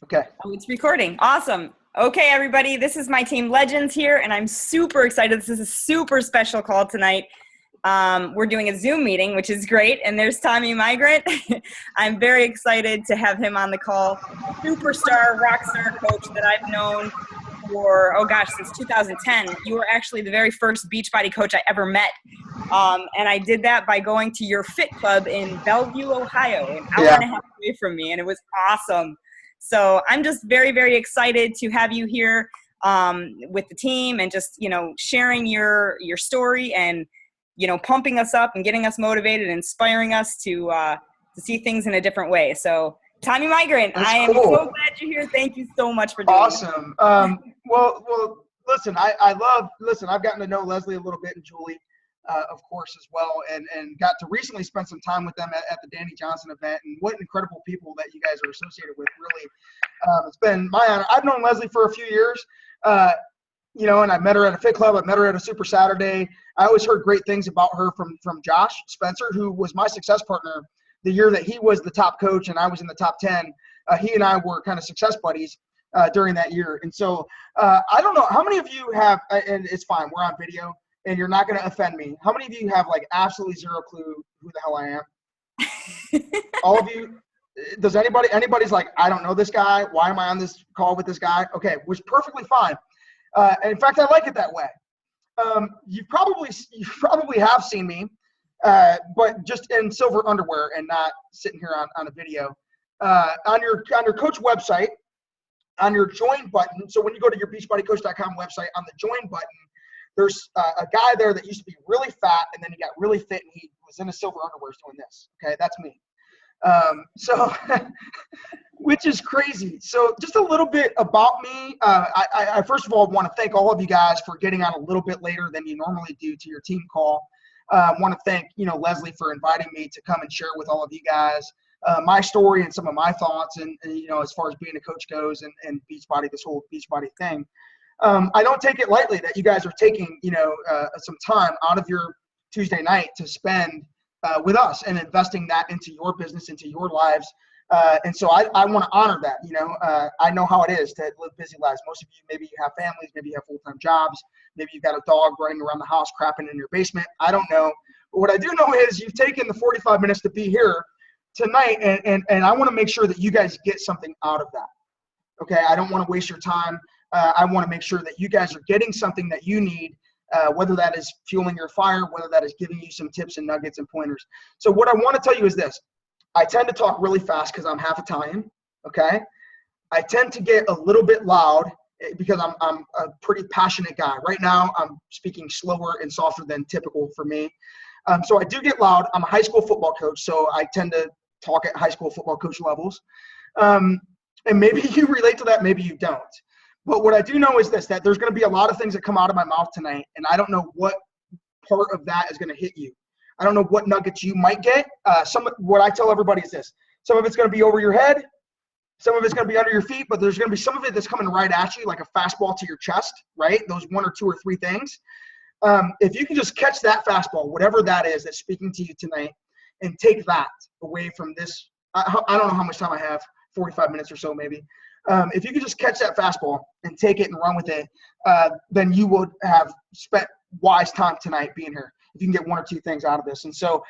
Okay. Oh, it's recording. Awesome. Okay, everybody, this is my team Legends here, and I'm super excited. This is a super special call tonight. We're doing a Zoom meeting, which is great, and there's Tommy Migrant. I'm very excited to have him on the call. Superstar, rock star coach that I've known for, since 2010. You were actually the very first Beachbody coach I ever met. And I did that by going to your fit club in Bellevue, Ohio, an hour and a half away from me, and it was awesome. So I'm just very, very excited to have you here with the team and just, sharing your story and, pumping us up and getting us motivated and inspiring us to see things in a different way. So Tommy Migrant, That's I am cool. so glad you're here. Thank you so much for doing Awesome. Well, listen, I've gotten to know Leslie a little bit and Julie, of course, as well, and got to recently spend some time with them at the Danny Johnson event, and what incredible people that you guys are associated with. Really, it's been my honor. I've known Leslie for a few years, and I met her at a fit club. I met her at a Super Saturday. I always heard great things about her from Josh Spencer, who was my success partner the year that he was the top coach and I was in the top 10. He and I were kind of success buddies during that year. And so I don't know how many of you have, and it's fine, we're on video and you're not going to offend me. How many of you have like absolutely zero clue who the hell I am? All of you? Does anybody's like, I don't know this guy. Why am I on this call with this guy? Okay, which is perfectly fine. And in fact, I like it that way. You probably have seen me, but just in silver underwear and not sitting here on a video. On your coach website, on your join button. So when you go to your beachbodycoach.com website, on the join button, there's a guy there that used to be really fat and then he got really fit and he was in his silver underwear doing this. Okay, that's me. So which is crazy. So just a little bit about me. I first of all want to thank all of you guys for getting on a little bit later than you normally do to your team call. I want to thank, Leslie for inviting me to come and share with all of you guys my story and some of my thoughts and as far as being a coach goes and Beachbody, this whole Beachbody thing. I don't take it lightly that you guys are taking, some time out of your Tuesday night to spend with us and investing that into your business, into your lives. And so I want to honor that. I know how it is to live busy lives. Most of you, maybe you have families, maybe you have full-time jobs, maybe you've got a dog running around the house, crapping in your basement. I don't know. But what I do know is you've taken the 45 minutes to be here tonight, and I want to make sure that you guys get something out of that. Okay, I don't want to waste your time. I want to make sure that you guys are getting something that you need, whether that is fueling your fire, whether that is giving you some tips and nuggets and pointers. So what I want to tell you is this. I tend to talk really fast because I'm half Italian, okay? I tend to get a little bit loud because I'm a pretty passionate guy. Right now, I'm speaking slower and softer than typical for me. So I do get loud. I'm a high school football coach, so I tend to talk at high school football coach levels. And maybe you relate to that, maybe you don't. But what I do know is this, that there's going to be a lot of things that come out of my mouth tonight, and I don't know what part of that is going to hit you. I don't know what nuggets you might get. What I tell everybody is this. Some of it's going to be over your head. Some of it's going to be under your feet, but there's going to be some of it that's coming right at you like a fastball to your chest, right? Those one or two or three things. If you can just catch that fastball, whatever that is that's speaking to you tonight, and take that away from this. I don't know how much time I have, 45 minutes or so maybe. If you could just catch that fastball and take it and run with it, then you would have spent wise time tonight being here. If you can get one or two things out of this. And so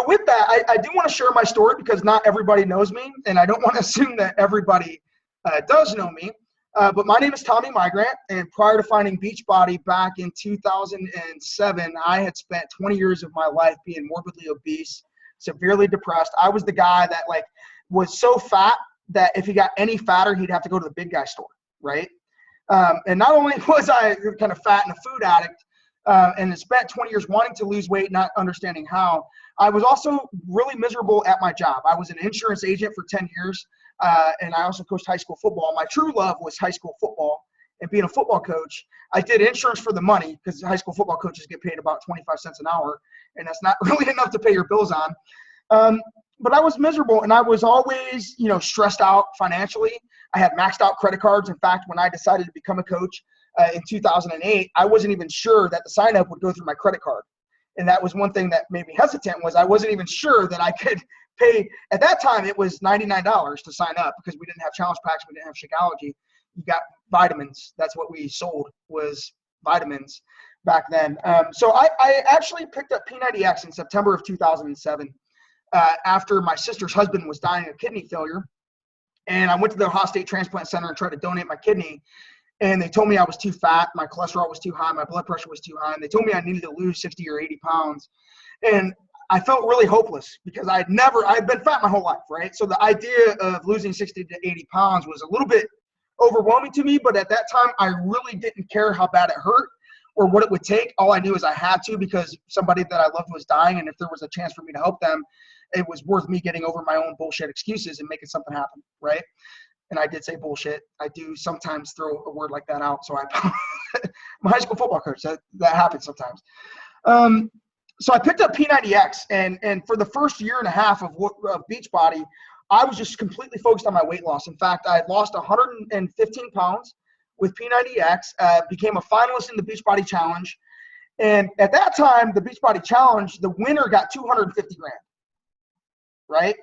with that, I do want to share my story because not everybody knows me, and I don't want to assume that everybody does know me. But my name is Tommy Migrant, and prior to finding Beachbody back in 2007, I had spent 20 years of my life being morbidly obese, severely depressed. I was the guy that was so fat that if he got any fatter, he'd have to go to the big guy store, right? And not only was I kind of fat and a food addict, and had spent 20 years wanting to lose weight, not understanding how, I was also really miserable at my job. I was an insurance agent for 10 years, and I also coached high school football. My true love was high school football and being a football coach. I did insurance for the money because high school football coaches get paid about 25 cents an hour, and that's not really enough to pay your bills on. But I was miserable, and I was always, stressed out financially. I had maxed out credit cards. In fact, when I decided to become a coach in 2008, I wasn't even sure that the sign up would go through my credit card. And that was one thing that made me hesitant, was I wasn't even sure that I could pay. At that time, it was $99 to sign up because we didn't have challenge packs. We didn't have Shakeology. You got vitamins. That's what we sold, was vitamins back then. So I actually picked up P90X in September of 2007 after my sister's husband was dying of kidney failure. And I went to the Ohio State Transplant Center and tried to donate my kidney. And they told me I was too fat, my cholesterol was too high, my blood pressure was too high. And they told me I needed to lose 60 or 80 pounds. And I felt really hopeless because I'd been fat my whole life, right? So the idea of losing 60 to 80 pounds was a little bit overwhelming to me. But at that time, I really didn't care how bad it hurt or what it would take. All I knew is I had to, because somebody that I loved was dying. And if there was a chance for me to help them, it was worth me getting over my own bullshit excuses and making something happen, right? And I did say bullshit. I do sometimes throw a word like that out. So I'm a high school football coach. That happens sometimes. So I picked up P90X, and for the first year and a half of Beachbody, I was just completely focused on my weight loss. In fact, I had lost 115 pounds with P90X, became a finalist in the Beachbody Challenge. And at that time, the Beachbody Challenge, the winner got $250,000. Right?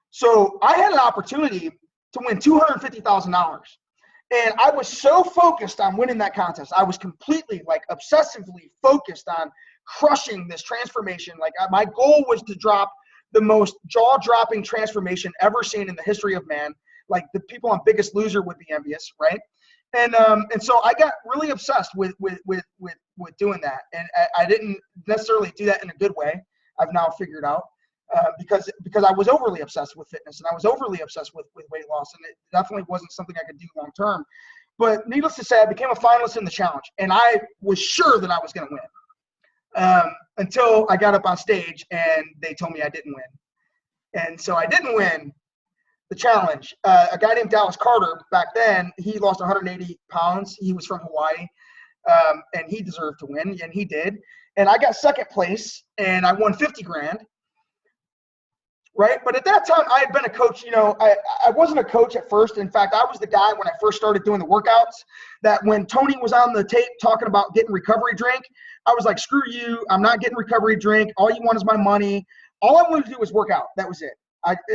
So I had an opportunity to win $250,000. And I was so focused on winning that contest. I was completely, like, obsessively focused on crushing this transformation. Like, my goal was to drop the most jaw-dropping transformation ever seen in the history of man. Like, the people on Biggest Loser would be envious, right? And so I got really obsessed with doing that. And I didn't necessarily do that in a good way. I've now figured out. Because I was overly obsessed with fitness, and I was overly obsessed with weight loss, and it definitely wasn't something I could do long term. But needless to say, I became a finalist in the challenge, and I was sure that I was going to win until I got up on stage and they told me I didn't win. And so I didn't win the challenge. A guy named Dallas Carter, back then, he lost 180 pounds. He was from Hawaii, and he deserved to win, and he did. And I got second place, and I won $50,000. Right? But at that time, I had been a coach. You know, I wasn't a coach at first. In fact, I was the guy when I first started doing the workouts that when Tony was on the tape talking about getting recovery drink, I was like, screw you. I'm not getting recovery drink. All you want is my money. All I wanted to do was work out. That was it.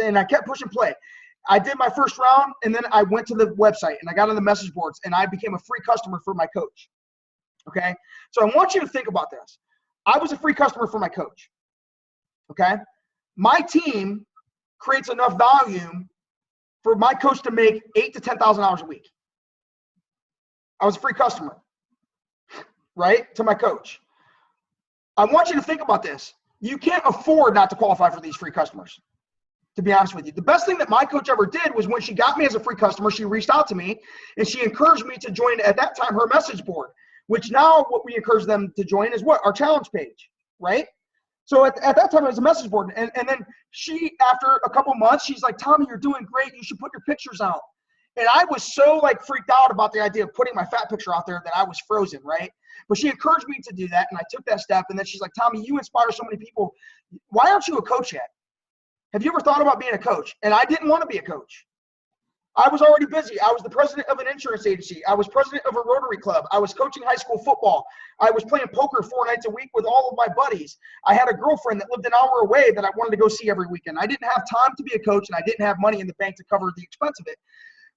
And I kept pushing play. I did my first round, and then I went to the website, and I got on the message boards, and I became a free customer for my coach. Okay? So I want you to think about this. I was a free customer for my coach. Okay? My team creates enough volume for my coach to make $8,000 to $10,000 a week. I was a free customer, right, to my coach. I want you to think about this. You can't afford not to qualify for these free customers, to be honest with you. The best thing that my coach ever did was when she got me as a free customer, she reached out to me, and she encouraged me to join, at that time, her message board, which now what we encourage them to join is what? Our challenge page, right? So at that time, it was a message board. And then she, after a couple months, she's like, Tommy, you're doing great. You should put your pictures out. And I was so, like, freaked out about the idea of putting my fat picture out there that I was frozen, right? But she encouraged me to do that, and I took that step. And then she's like, Tommy, you inspire so many people. Why aren't you a coach yet? Have you ever thought about being a coach? And I didn't want to be a coach. I was already busy. I was the president of an insurance agency. I was president of a Rotary Club. I was coaching high school football. I was playing poker 4 nights a week with all of my buddies. I had a girlfriend that lived an hour away that I wanted to go see every weekend. I didn't have time to be a coach, and I didn't have money in the bank to cover the expense of it.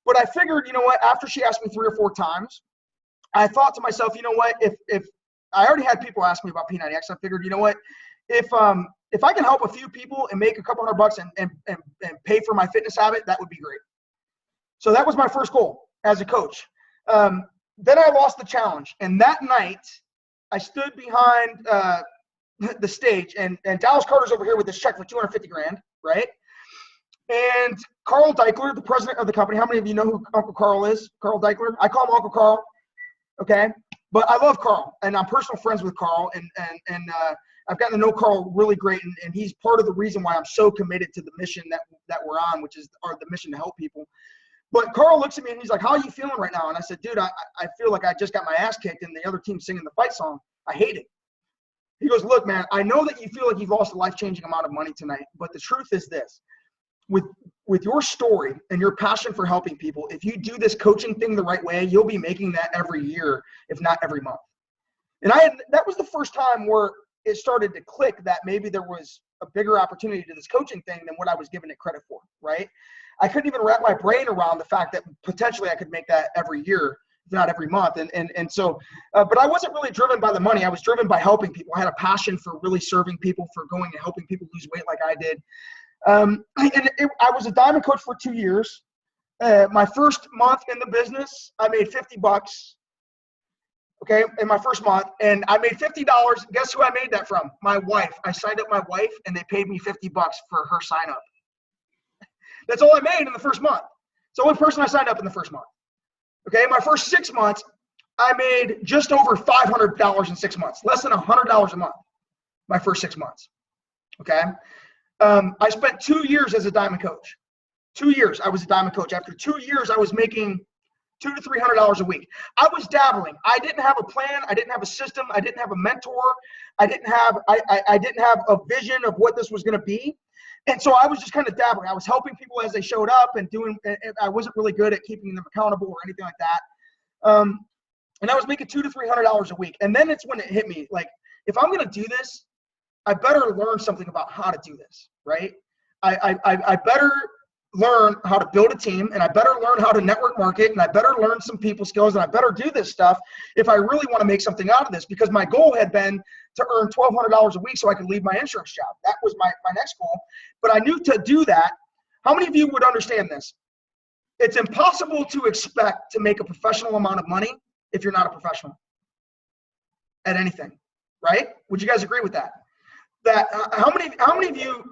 But I figured, you know what, after she asked me 3 or 4 times, I thought to myself, you know what, if I already had people ask me about P90X, I figured, you know what, if I can help a few people and make a couple $100 and pay for my fitness habit, that would be great. So that was my first goal as a coach. Then I lost the challenge. And that night, I stood behind the stage, and Dallas Carter's over here with this check for $250,000, right? And Carl Deichler, the president of the company, how many of you know who Uncle Carl is? Carl Deichler? I call him Uncle Carl, okay? But I love Carl, and I'm personal friends with Carl, and I've gotten to know Carl really great, and he's part of the reason why I'm so committed to the mission that we're on, which is the mission to help people. But Carl looks at me and he's like, how are you feeling right now? And I said, dude, I feel like I just got my ass kicked and the other team's singing the fight song. I hate it. He goes, look, man, I know that you feel like you've lost a life-changing amount of money tonight, but the truth is this. With your story and your passion for helping people, if you do this coaching thing the right way, you'll be making that every year, if not every month. And that was the first time where it started to click that maybe there was a bigger opportunity to this coaching thing than what I was giving it credit for, right? I couldn't even wrap my brain around the fact that potentially I could make that every year, if not every month. And so, but I wasn't really driven by the money. I was driven by helping people. I had a passion for really serving people, for going and helping people lose weight like I did. I was a diamond coach for 2 years. My first month in the business, I made $50. Okay, in my first month, and I made $50. Guess who I made that from? My wife. I signed up my wife, and they paid me $50 for her sign up. That's all I made in the first month. It's the only person I signed up in the first month. Okay, my first 6 months, I made just over $500 in 6 months, less than $100 a month. My first 6 months. Okay, I spent 2 years as a diamond coach. 2 years I was a diamond coach. After 2 years, I was making $200 to $300 a week. I was dabbling. I didn't have a plan. I didn't have a system. I didn't have a mentor. I didn't have a vision of what this was going to be. And so I was just kind of dabbling. I was helping people as they showed up and I wasn't really good at keeping them accountable or anything like that. And I was making $200 to $300 a week. And then it's when it hit me, like, if I'm going to do this, I better learn something about how to do this, right? I better learn how to build a team, and I better learn how to network market, and I better learn some people skills, and I better do this stuff if I really want to make something out of this, because my goal had been to earn $1,200 a week so I could leave my insurance job. That was my next goal. But I knew to do that, how many of you would understand this? It's impossible to expect to make a professional amount of money if you're not a professional at anything, right? Would you guys agree with that? How many of you,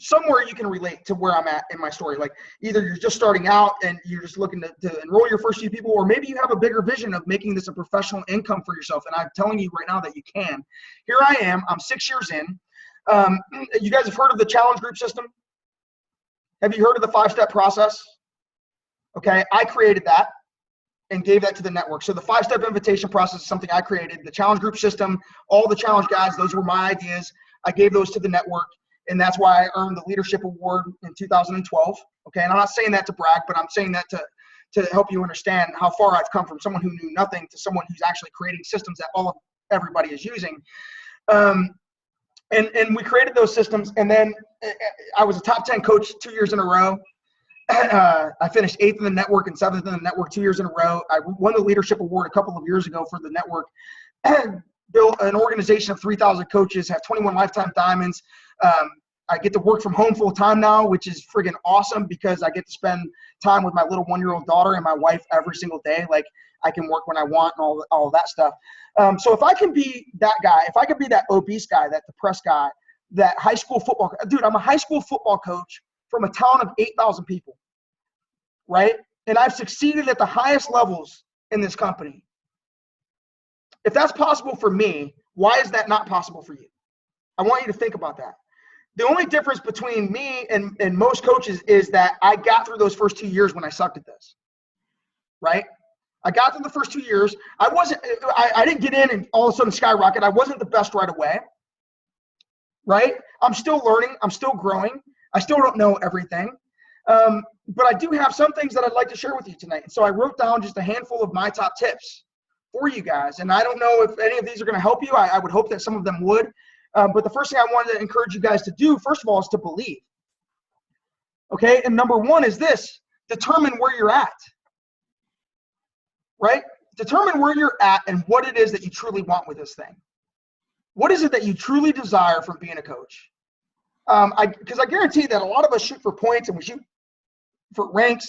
somewhere you can relate to where I'm at in my story? Like, either you're just starting out and you're just looking to enroll your first few people, or maybe you have a bigger vision of making this a professional income for yourself. And I'm telling you right now that you can. Here I am. I'm 6 years in. You guys have heard of the challenge group system? Have you heard of the 5-step process? Okay, I created that and gave that to the network. So the 5-step invitation process is something I created. The challenge group system, all the challenge guides, those were my ideas. I gave those to the network. And that's why I earned the leadership award in 2012. Okay, and I'm not saying that to brag, but I'm saying that to help you understand how far I've come from someone who knew nothing to someone who's actually creating systems that everybody is using. And we created those systems, and then I was a top 10 coach 2 years in a row. I finished 8th in the network and 7th in the network 2 years in a row. I won the leadership award a couple of years ago for the network. Built an organization of 3,000 coaches, have 21 lifetime diamonds. I get to work from home full time now, which is friggin' awesome because I get to spend time with my little 1-year-old daughter and my wife every single day. Like, I can work when I want and all of that stuff. So if I can be that guy, if I can be that obese guy, that depressed guy, that high school football – dude, I'm a high school football coach from a town of 8,000 people, right? And I've succeeded at the highest levels in this company. If that's possible for me, why is that not possible for you? I want you to think about that. The only difference between me and most coaches is that I got through those first 2 years when I sucked at this, right? I got through the first 2 years. I didn't get in and all of a sudden skyrocket. I wasn't the best right away, right? I'm still learning. I'm still growing. I still don't know everything. But I do have some things that I'd like to share with you tonight. And so I wrote down just a handful of my top tips for you guys. And I don't know if any of these are going to help you. I would hope that some of them would. But the first thing I wanted to encourage you guys to do, first of all, is to believe. Okay? And number one is this: determine where you're at. Right? Determine where you're at and what it is that you truly want with this thing. What is it that you truly desire from being a coach? Because I guarantee that a lot of us shoot for points and we shoot for ranks.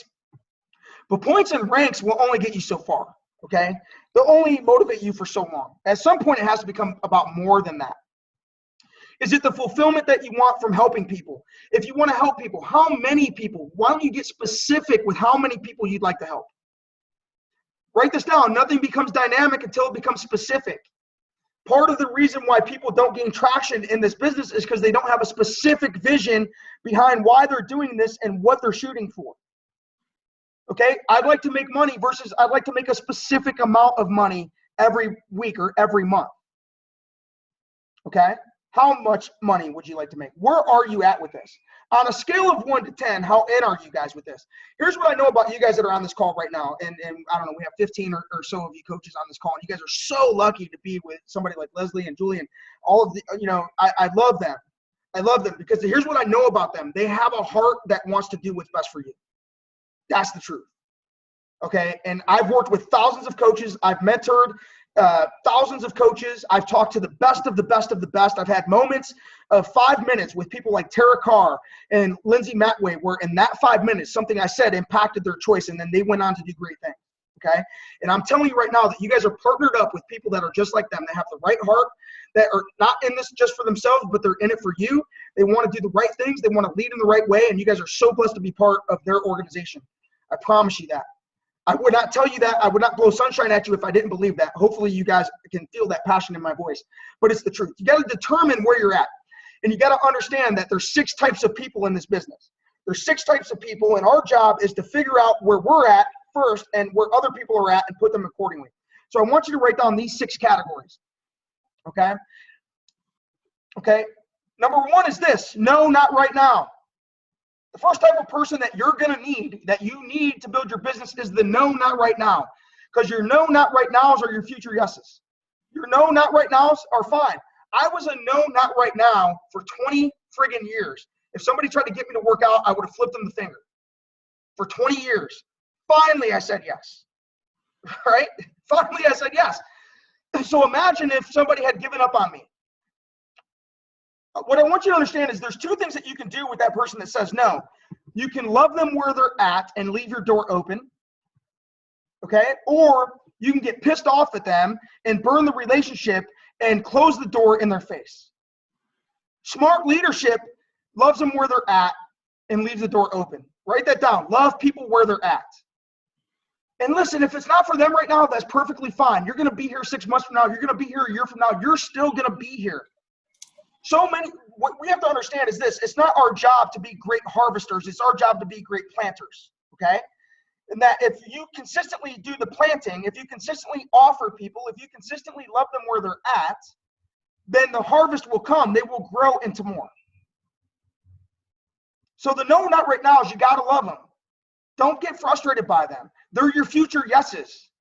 But points and ranks will only get you so far. Okay? They'll only motivate you for so long. At some point, it has to become about more than that. Is it the fulfillment that you want from helping people? If you want to help people, how many people? Why don't you get specific with how many people you'd like to help? Write this down. Nothing becomes dynamic until it becomes specific. Part of the reason why people don't gain traction in this business is because they don't have a specific vision behind why they're doing this and what they're shooting for. Okay? I'd like to make money versus I'd like to make a specific amount of money every week or every month. Okay? How much money would you like to make? Where are you at with this? On a scale of 1 to 10, how in are you guys with this? Here's what I know about you guys that are on this call right now. And I don't know, we have 15 or so of you coaches on this call. And you guys are so lucky to be with somebody like Leslie and Julie and all of the, I love them. I love them because here's what I know about them. They have a heart that wants to do what's best for you. That's the truth. Okay. And I've worked with thousands of coaches. I've mentored thousands of coaches. I've talked to the best of the best of the best. I've had moments of 5 minutes with people like Tara Carr and Lindsay Matway, where in that 5 minutes, something I said impacted their choice, and then they went on to do great things. Okay. And I'm telling you right now that you guys are partnered up with people that are just like them. They have the right heart, that are not in this just for themselves, but they're in it for you. They want to do the right things. They want to lead in the right way. And you guys are so blessed to be part of their organization. I promise you that. I would not tell you that. I would not blow sunshine at you if I didn't believe that. Hopefully you guys can feel that passion in my voice, but it's the truth. You got to determine where you're at, and you got to understand that there's 6 types of people in this business. There's 6 types of people, and our job is to figure out where we're at first and where other people are at and put them accordingly. So I want you to write down these 6 categories. Okay. Okay. Number 1 is this: no, not right now. The first type of person that you're going to need, that you need to build your business, is the no, not right now. Because your no, not right nows are your future yeses. Your no, not right nows are fine. I was a no, not right now for 20 friggin' years. If somebody tried to get me to work out, I would have flipped them the finger. For 20 years. Finally, I said yes. Right? Finally, I said yes. So imagine if somebody had given up on me. What I want you to understand is there's 2 things that you can do with that person that says no. You can love them where they're at and leave your door open, okay? Or you can get pissed off at them and burn the relationship and close the door in their face. Smart leadership loves them where they're at and leaves the door open. Write that down. Love people where they're at. And listen, if it's not for them right now, that's perfectly fine. You're going to be here 6 months from now. You're going to be here a year from now. You're still going to be here. What we have to understand is this: it's not our job to be great harvesters, it's our job to be great planters, okay? And that if you consistently do the planting, if you consistently offer people, if you consistently love them where they're at, then the harvest will come. They will grow into more. So the no, not right now is you got to love them. Don't get frustrated by them. They're your future yeses.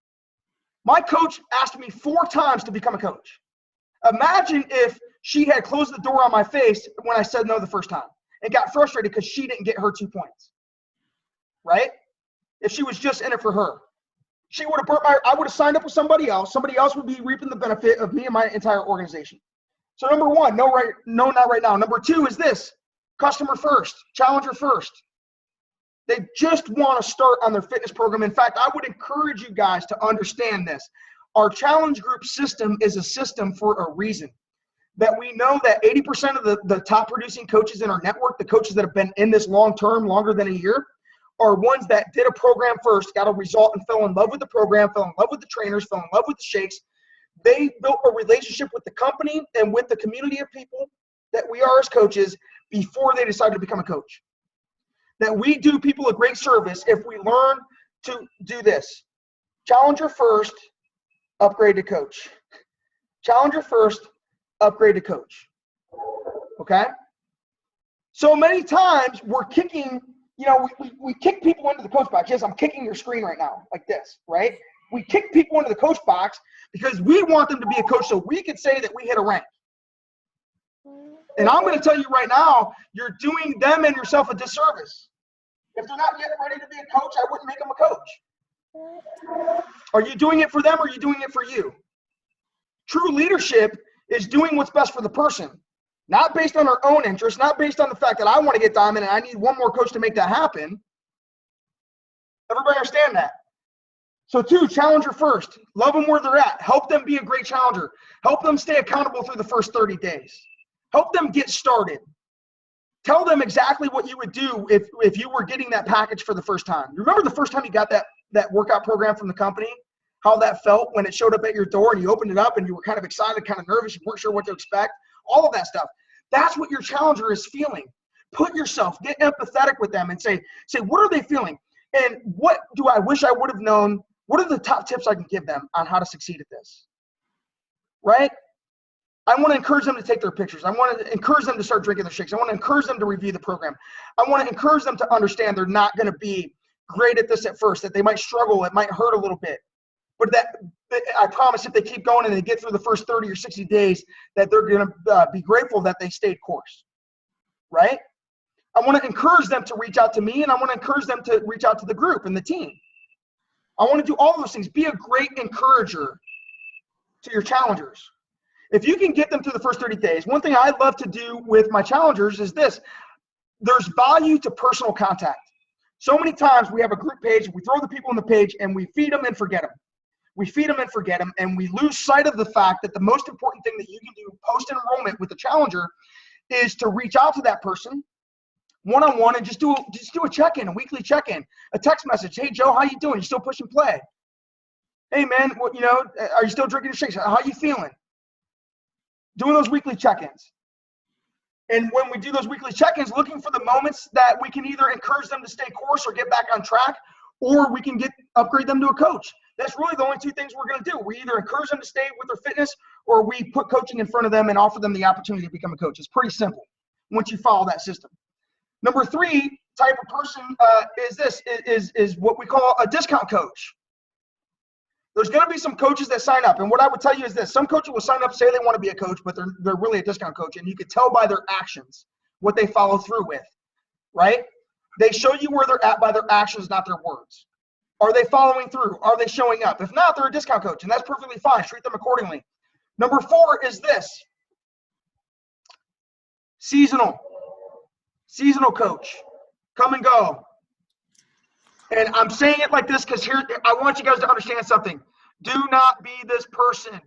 My coach asked me 4 times to become a coach. Imagine if she had closed the door on my face when I said no the first time and got frustrated because she didn't get her 2 points, right? If she was just in it for her, she would have I would have signed up with somebody else. Somebody else would be reaping the benefit of me and my entire organization. So number 1, no, not right now. Number 2 is this: customer first, challenger first. They just want to start on their fitness program. In fact, I would encourage you guys to understand this. Our challenge group system is a system for a reason. That we know that 80% of the top producing coaches in our network, the coaches that have been in this long term, longer than a year, are ones that did a program first, got a result, and fell in love with the program, fell in love with the trainers, fell in love with the shakes. They built a relationship with the company and with the community of people that we are as coaches before they decided to become a coach. That we do people a great service if we learn to do this: challenger first, upgrade to coach. Challenger first, upgrade to coach. Okay? So many times we're kicking, we kick people into the coach box. Yes, I'm kicking your screen right now, like this, right? We kick people into the coach box because we want them to be a coach so we can say that we hit a rank. And I'm going to tell you right now, you're doing them and yourself a disservice. If they're not yet ready to be a coach, I wouldn't make them a coach. Are you doing it for them or are you doing it for you? True leadership is doing what's best for the person, not based on our own interests, not based on the fact that I want to get diamond and I need one more coach to make that happen. Everybody understand that? So 2, challenger first. Love them where they're at. Help them be a great challenger. Help them stay accountable through the first 30 days. Help them get started. Tell them exactly what you would do if you were getting that package for the first time. You remember the first time you got that workout program from the company? How that felt when it showed up at your door and you opened it up and you were kind of excited, kind of nervous, you weren't sure what to expect, all of that stuff. That's what your challenger is feeling. Put yourself, get empathetic with them and say, what are they feeling? And what do I wish I would have known? What are the top tips I can give them on how to succeed at this? Right? I want to encourage them to take their pictures. I want to encourage them to start drinking their shakes. I want to encourage them to review the program. I want to encourage them to understand they're not going to be great at this at first, that they might struggle, it might hurt a little bit. But that I promise if they keep going and they get through the first 30 or 60 days, that they're going to be grateful that they stayed course. right? I want to encourage them to reach out to me, and I want to encourage them to reach out to the group and the team. I want to do all those things. Be a great encourager to your challengers. If you can get them through the first 30 days, one thing I love to do with my challengers is this. There's value to personal contact. So many times we have a group page, we throw the people on the page, and we feed them and forget them. We feed them and forget them, and we lose sight of the fact that the most important thing that you can do post-enrollment with the challenger is to reach out to that person one-on-one and just do a check-in, a weekly check-in, a text message. Hey, Joe, how you doing? You still push and play? Hey, man, are you still drinking your shakes? How you feeling? Doing those weekly check-ins. And when we do those weekly check-ins, looking for the moments that we can either encourage them to stay course or get back on track, or we can upgrade them to a coach. That's really the only two things we're going to do. We either encourage them to stay with their fitness, or we put coaching in front of them and offer them the opportunity to become a coach. It's pretty simple once you follow that system. Number 3 type of person is what we call a discount coach. There's going to be some coaches that sign up, and what I would tell you is this: some coaches will sign up, say they want to be a coach, but they're really a discount coach, and you can tell by their actions what they follow through with, right? They show you where they're at by their actions, not their words. Are they following through? Are they showing up? If not, they're a discount coach, and that's perfectly fine. Treat them accordingly. Number 4 is this: seasonal coach. Come and go. And I'm saying it like this because here, I want you guys to understand something. Do not be this person.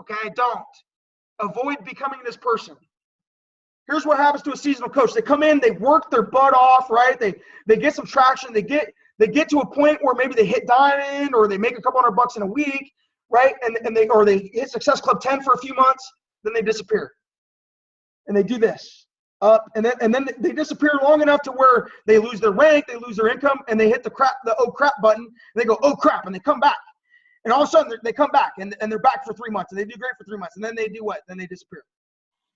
Okay? Don't. Avoid becoming this person. Here's what happens to a seasonal coach. They come in, they work their butt off, right? They get some traction. They get to a point where maybe they hit diamond, or they make a couple $100 in a week, right? And they hit Success Club 10 for a few months, then they disappear. And they do this. And then they disappear long enough to where they lose their rank, they lose their income, and they hit the oh crap button, and they go, oh crap, and they come back. And all of a sudden they come back and they're back for 3 months, and they do great for 3 months, and then they do what? Then they disappear.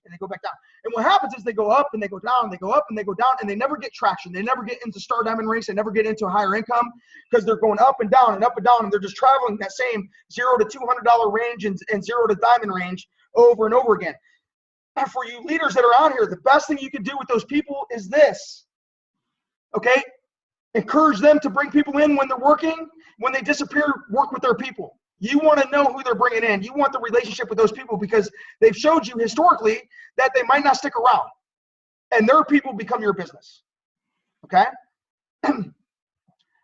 And they go back down. And what happens is they go up and they go down, they go up and they go down, and they never get traction. They never get into star diamond ranks, they never get into a higher income, because they're going up and down and up and down, and they're just traveling that same $0 to $200 range and $0 to diamond range over and over again. And for you leaders that are out here, the best thing you can do with those people is this, okay? Encourage them to bring people in when they're working. When they disappear, work with their people. You want to know who they're bringing in. You want the relationship with those people, because they've showed you historically that they might not stick around, and their people become your business, okay?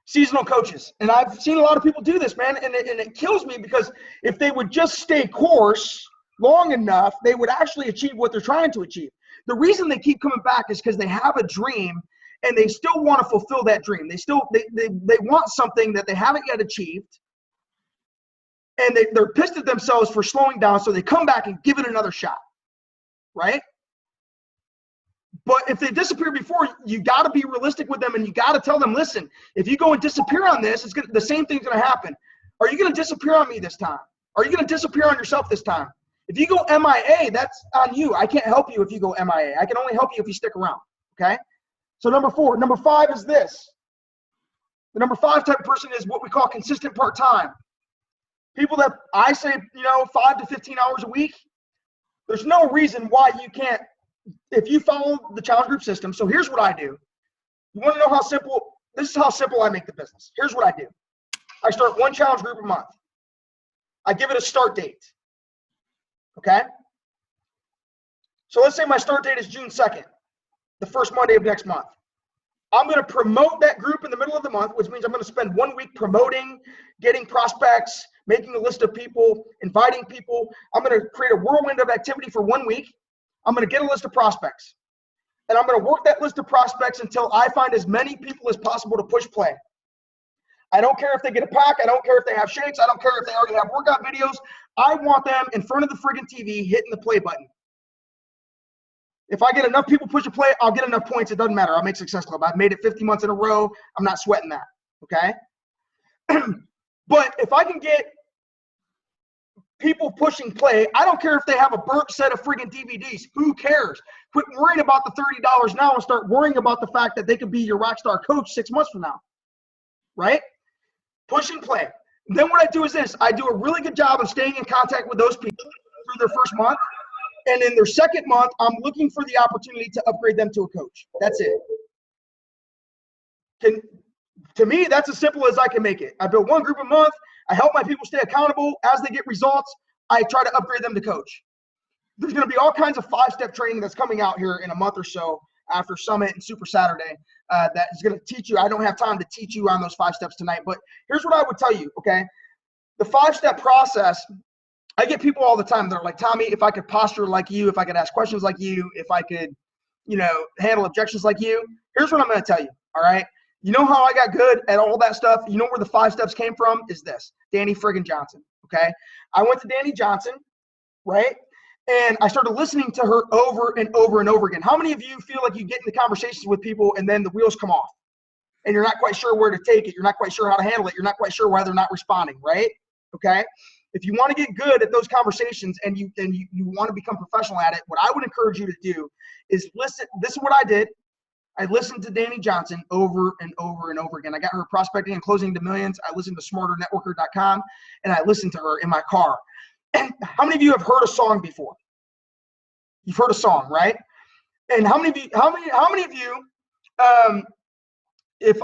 Seasonal coaches. And I've seen a lot of people do this, man, and it kills me, because if they would just stay course long enough, they would actually achieve what they're trying to achieve. The reason they keep coming back is because they have a dream, and they still want to fulfill that dream. They want something that they haven't yet achieved, and they're pissed at themselves for slowing down, so they come back and give it another shot, right? But if they disappear before, you got to be realistic with them, and you got to tell them, listen, if you go and disappear on this, the same thing's going to happen. Are you going to disappear on me this time? Are you going to disappear on yourself this time? If you go MIA, that's on you. I can't help you if you go MIA. I can only help you if you stick around, okay? So number 4. Number 5 is this. The number 5 type of person is what we call consistent part-time. People that I say, 5 to 15 hours a week. There's no reason why you can't, if you follow the challenge group system. So here's what I do. You want to know how simple, this is how simple I make the business. Here's what I do. I start one challenge group a month. I give it a start date. Okay? So let's say my start date is June 2nd, the first Monday of next month. I'm going to promote that group in the middle of the month, which means I'm going to spend 1 week promoting, getting prospects, making a list of people, inviting people. I'm going to create a whirlwind of activity for 1 week. I'm going to get a list of prospects. And I'm going to work that list of prospects until I find as many people as possible to push play. I don't care if they get a pack. I don't care if they have shakes. I don't care if they already have workout videos. I want them in front of the friggin' TV hitting the play button. If I get enough people push a play, I'll get enough points. It doesn't matter. I'll make Success Club. I've made it 50 months in a row. I'm not sweating that, okay? But if I can get people pushing play, I don't care if they have a burnt set of friggin' DVDs. Who cares? Quit worrying about the $30 now and start worrying about the fact that they could be your rock star coach 6 months from now, right? Push and play. Then what I do is this. I do a really good job of staying in contact with those people through their first month. And in their second month, I'm looking for the opportunity to upgrade them to a coach. That's it. To me, that's as simple as I can make it. I build one group a month. I help my people stay accountable. As they get results, I try to upgrade them to coach. There's going to be all kinds of 5-step training that's coming out here in a month or so after Summit and Super Saturday that is going to teach you. I don't have time to teach you on those 5 steps tonight, but here's what I would tell you, okay? The 5-step process, I get people all the time that are like, Tommy, if I could posture like you, if I could ask questions like you, if I could, handle objections like you, here's what I'm going to tell you, all right? You know how I got good at all that stuff? You know where the 5 steps came from? Is this, Danny friggin' Johnson, okay? I went to Danny Johnson, right? And I started listening to her over and over and over again. How many of you feel like you get into conversations with people and then the wheels come off and you're not quite sure where to take it? You're not quite sure how to handle it. You're not quite sure why they're not responding, right? Okay. If you want to get good at those conversations and you want to become professional at it, what I would encourage you to do is listen. This is what I did. I listened to Danny Johnson over and over and over again. I got her Prospecting and Closing to Millions. I listened to SmarterNetworker.com, and I listened to her in my car. And how many of you have heard a song before? You've heard a song, right? And how many of you, if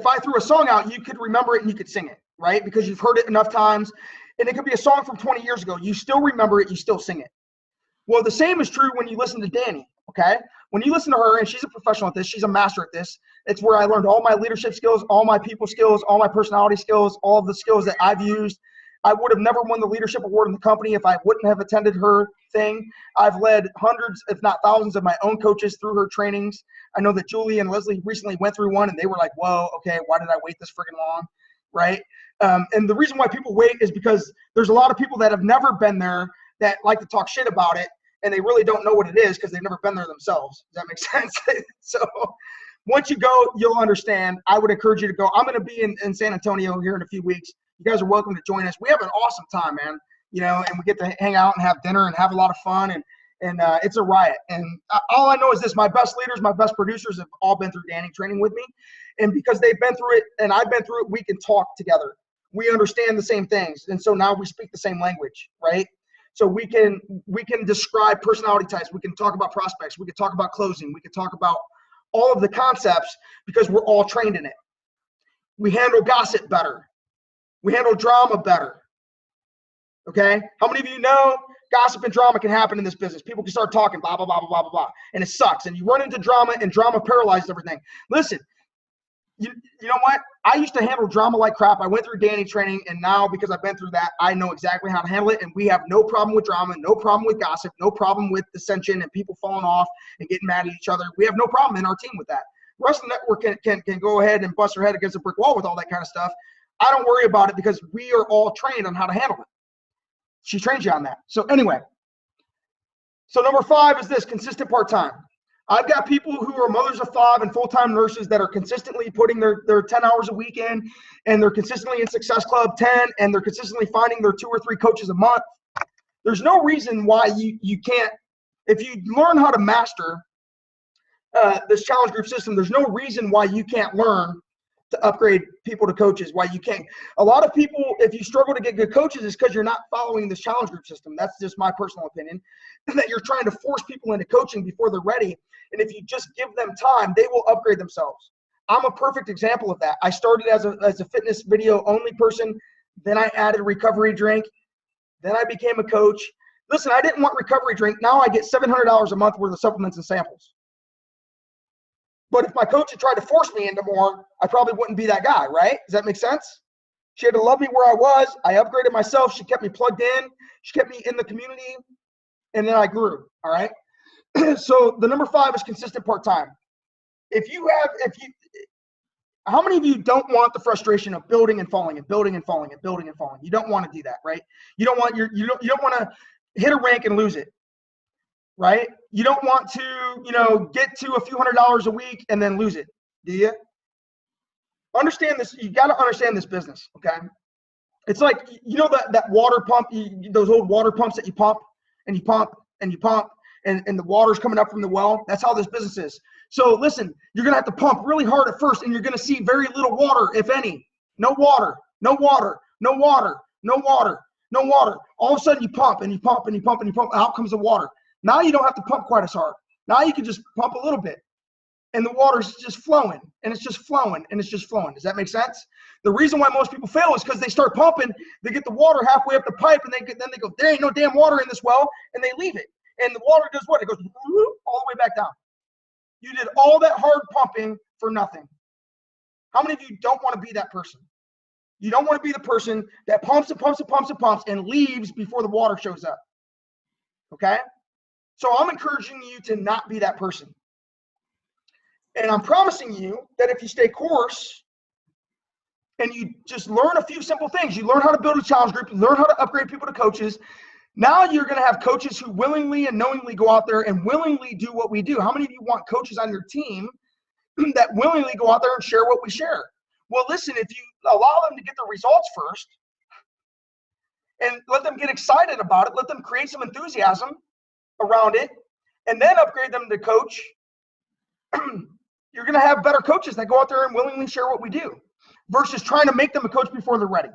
I threw a song out, you could remember it and you could sing it, right? Because you've heard it enough times, and it could be a song from 20 years ago. You still remember it, you still sing it. Well, the same is true when you listen to Danny, okay? When you listen to her, and she's a professional at this, she's a master at this. It's where I learned all my leadership skills, all my people skills, all my personality skills, all of the skills that I've used. I would have never won the leadership award in the company if I wouldn't have attended her thing. I've led hundreds, if not thousands, of my own coaches through her trainings. I know that Julie and Leslie recently went through one, and they were like, whoa, okay, why did I wait this freaking long, right? And the reason why people wait is because there's a lot of people that have never been there that like to talk shit about it, and they really don't know what it is because they've never been there themselves. Does that make sense? So once you go, you'll understand. I would encourage you to go. I'm going to be in San Antonio here in a few weeks. You guys are welcome to join us. We have an awesome time, man. And we get to hang out and have dinner and have a lot of fun, and it's a riot. And all I know is this: my best leaders, my best producers have all been through Danny training with me, and because they've been through it and I've been through it, we can talk together. We understand the same things, and so now we speak the same language, right? So we can describe personality types. We can talk about prospects. We can talk about closing. We can talk about all of the concepts because we're all trained in it. We handle gossip better. We handle drama better. Okay? How many of you know gossip and drama can happen in this business? People can start talking, blah, blah, blah, blah, blah, blah, and it sucks. And you run into drama, and drama paralyzes everything. Listen, you know what? I used to handle drama like crap. I went through Danny training, and now because I've been through that, I know exactly how to handle it, and we have no problem with drama, no problem with gossip, no problem with dissension and people falling off and getting mad at each other. We have no problem in our team with that. The rest of the network can go ahead and bust their head against a brick wall with all that kind of stuff. I don't worry about it because we are all trained on how to handle it. She trains you on that. So anyway, so number 5 is this: consistent part-time. I've got people who are mothers of 5 and full-time nurses that are consistently putting their 10 hours a week in, and they're consistently in Success Club 10, and they're consistently finding their 2 or 3 coaches a month. There's no reason why you can't, if you learn how to master this challenge group system, there's no reason why you can't learn to upgrade people to coaches, why you can't. A lot of people, if you struggle to get good coaches, is because you're not following this challenge group system. That's just my personal opinion, that you're trying to force people into coaching before they're ready. And if you just give them time, they will upgrade themselves. I'm a perfect example of that. I started as a fitness video only person. Then I added recovery drink. Then I became a coach. Listen, I didn't want recovery drink. Now I get $700 a month worth of supplements and samples. But if my coach had tried to force me into more, I probably wouldn't be that guy, right? Does that make sense? She had to love me where I was. I upgraded myself. She kept me plugged in. She kept me in the community. And then I grew, all right? So the number 5 is consistent part-time. How many of you don't want the frustration of building and falling and building and falling and building and falling? You don't want to do that, right? You don't want you don't want to hit a rank and lose it. Right? You don't want to, get to a few $100s a week and then lose it, do you? Understand this. You got to understand this business, okay? It's like, that water pump, those old water pumps that you pump and you pump and you pump and the water's coming up from the well. That's how this business is. So listen, you're going to have to pump really hard at first, and you're going to see very little water, if any. No water, no water, no water, no water. No water. All of a sudden you pump and you pump and you pump and you pump. Out comes the water. Now you don't have to pump quite as hard. Now you can just pump a little bit. And the water's just flowing, and it's just flowing, and it's just flowing. Does that make sense? The reason why most people fail is because they start pumping, they get the water halfway up the pipe, and then they go, there ain't no damn water in this well, and they leave it. And the water does what? It goes all the way back down. You did all that hard pumping for nothing. How many of you don't want to be that person? You don't want to be the person that pumps and pumps and pumps and pumps and leaves before the water shows up. Okay? So I'm encouraging you to not be that person. And I'm promising you that if you stay course and you just learn a few simple things, you learn how to build a challenge group, you learn how to upgrade people to coaches, now you're going to have coaches who willingly and knowingly go out there and willingly do what we do. How many of you want coaches on your team that willingly go out there and share what we share? Well, listen, if you allow them to get the results first and let them get excited about it, let them create some enthusiasm around it, and then upgrade them to coach, you're going to have better coaches that go out there and willingly share what we do versus trying to make them a coach before they're ready.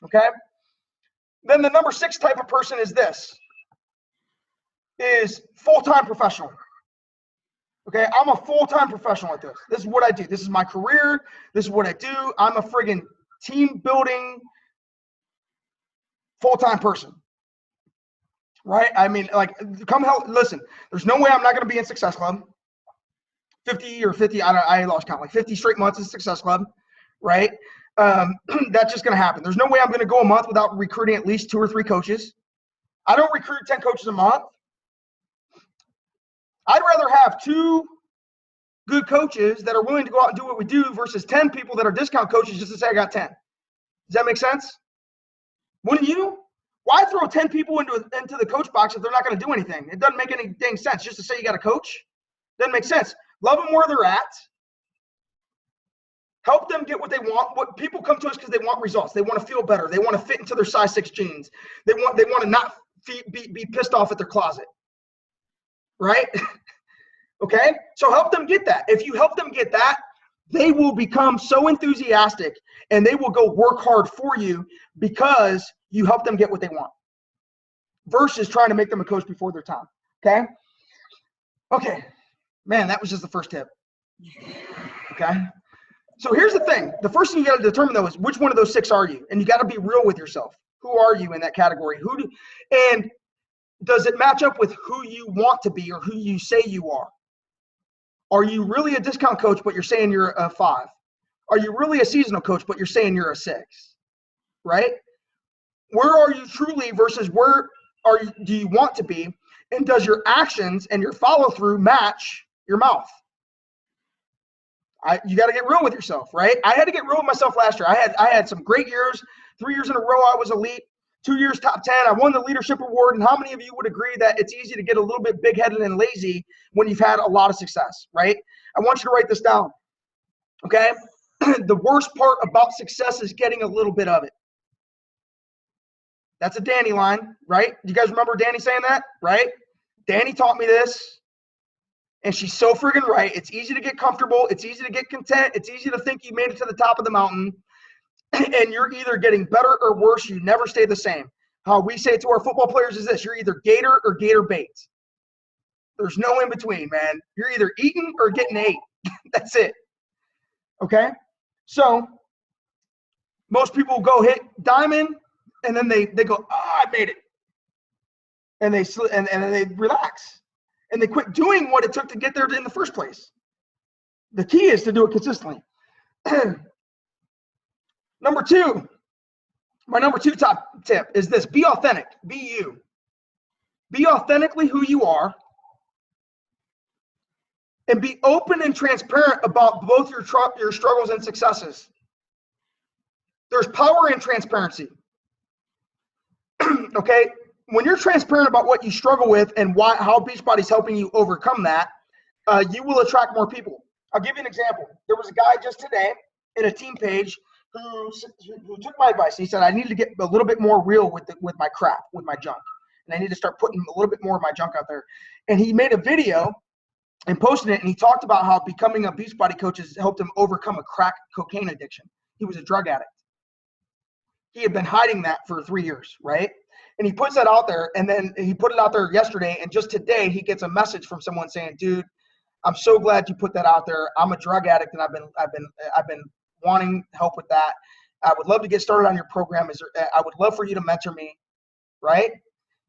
Okay? Then the number 6 type of person is this, is full-time professional. Okay? I'm a full-time professional at this. This is what I do. This is my career. This is what I do. I'm a friggin' team building full-time person. Right? I mean, like, come help. Listen, there's no way I'm not going to be in Success Club. 50, I lost count, like 50 straight months in Success Club, right? That's just going to happen. There's no way I'm going to go a month without recruiting at least 2 or 3 coaches. I don't recruit 10 coaches a month. I'd rather have 2 good coaches that are willing to go out and do what we do versus 10 people that are discount coaches just to say I got 10. Does that make sense? Wouldn't you? Why throw 10 people into the coach box if they're not going to do anything? It doesn't make any dang sense just to say you got a coach. Doesn't make sense. Love them where they're at. Help them get what they want. What people come to us because they want results. They want to feel better. They want to fit into their size 6 jeans. They want to not be pissed off at their closet. Right? Okay? So help them get that. If you help them get that, they will become so enthusiastic and they will go work hard for you because you help them get what they want versus trying to make them a coach before their time. Okay? Okay. Man, that was just the first tip. Okay? So here's the thing. The first thing you got to determine, though, is which one of those 6 are you? And you got to be real with yourself. Who are you in that category? And does it match up with who you want to be or who you say you are? Are you really a discount coach, but you're saying you're a 5? Are you really a seasonal coach, but you're saying you're a 6? Right? Where are you truly versus where do you want to be? And does your actions and your follow-through match your mouth? You got to get real with yourself, right? I had to get real with myself last year. I had some great years. 3 years in a row I was elite. 2 years top 10. I won the leadership award. And how many of you would agree that it's easy to get a little bit big-headed and lazy when you've had a lot of success, right? I want you to write this down, okay? The worst part about success is getting a little bit of it. That's a Danny line, right? You guys remember Danny saying that, right? Danny taught me this, and she's so friggin' right. It's easy to get comfortable. It's easy to get content. It's easy to think you made it to the top of the mountain, and you're either getting better or worse. You never stay the same. How we say it to our football players is this: you're either gator or gator bait. There's no in between, man. You're either eating or getting ate. That's it. Okay? So most people go hit diamond, and then they go, oh, I made it. And then they relax. And they quit doing what it took to get there in the first place. The key is to do it consistently. Number 2, my number 2 top tip is this: be authentic. Be you. Be authentically who you are. And be open and transparent about both your struggles and successes. There's power in transparency. Okay? When you're transparent about what you struggle with and how Beachbody's helping you overcome that, you will attract more people. I'll give you an example. There was a guy just today in a team page who took my advice. He said, I need to get a little bit more real with my crap, with my junk. And I need to start putting a little bit more of my junk out there. And he made a video and posted it, and he talked about how becoming a Beachbody coach has helped him overcome a crack cocaine addiction. He was a drug addict. he had been hiding that for 3 years, right? And he puts that out there, and then he put it out there yesterday, and just today he gets a message from someone saying, dude, I'm so glad you put that out there. I'm a drug addict, and I've been wanting help with that. I would love to get started on your program. I would love for you to mentor me, right?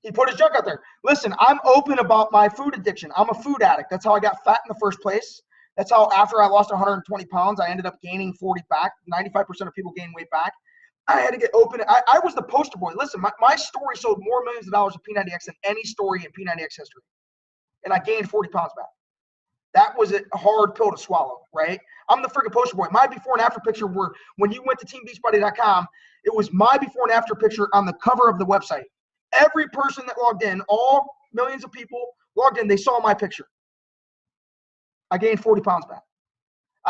He put his junk out there. Listen, I'm open about my food addiction. I'm a food addict. That's how I got fat in the first place. That's how after I lost 120 pounds, I ended up gaining 40 back. 95% of people gain weight back. I had to get open. I was the poster boy. Listen, my story sold more millions of dollars of P90X than any story in P90X history. And I gained 40 pounds back. That was a hard pill to swallow, right? I'm the freaking poster boy. My before and after picture were, when you went to teambeachbody.com, it was my before and after picture on the cover of the website. Every person that logged in, all millions of people logged in, they saw my picture. I gained 40 pounds back.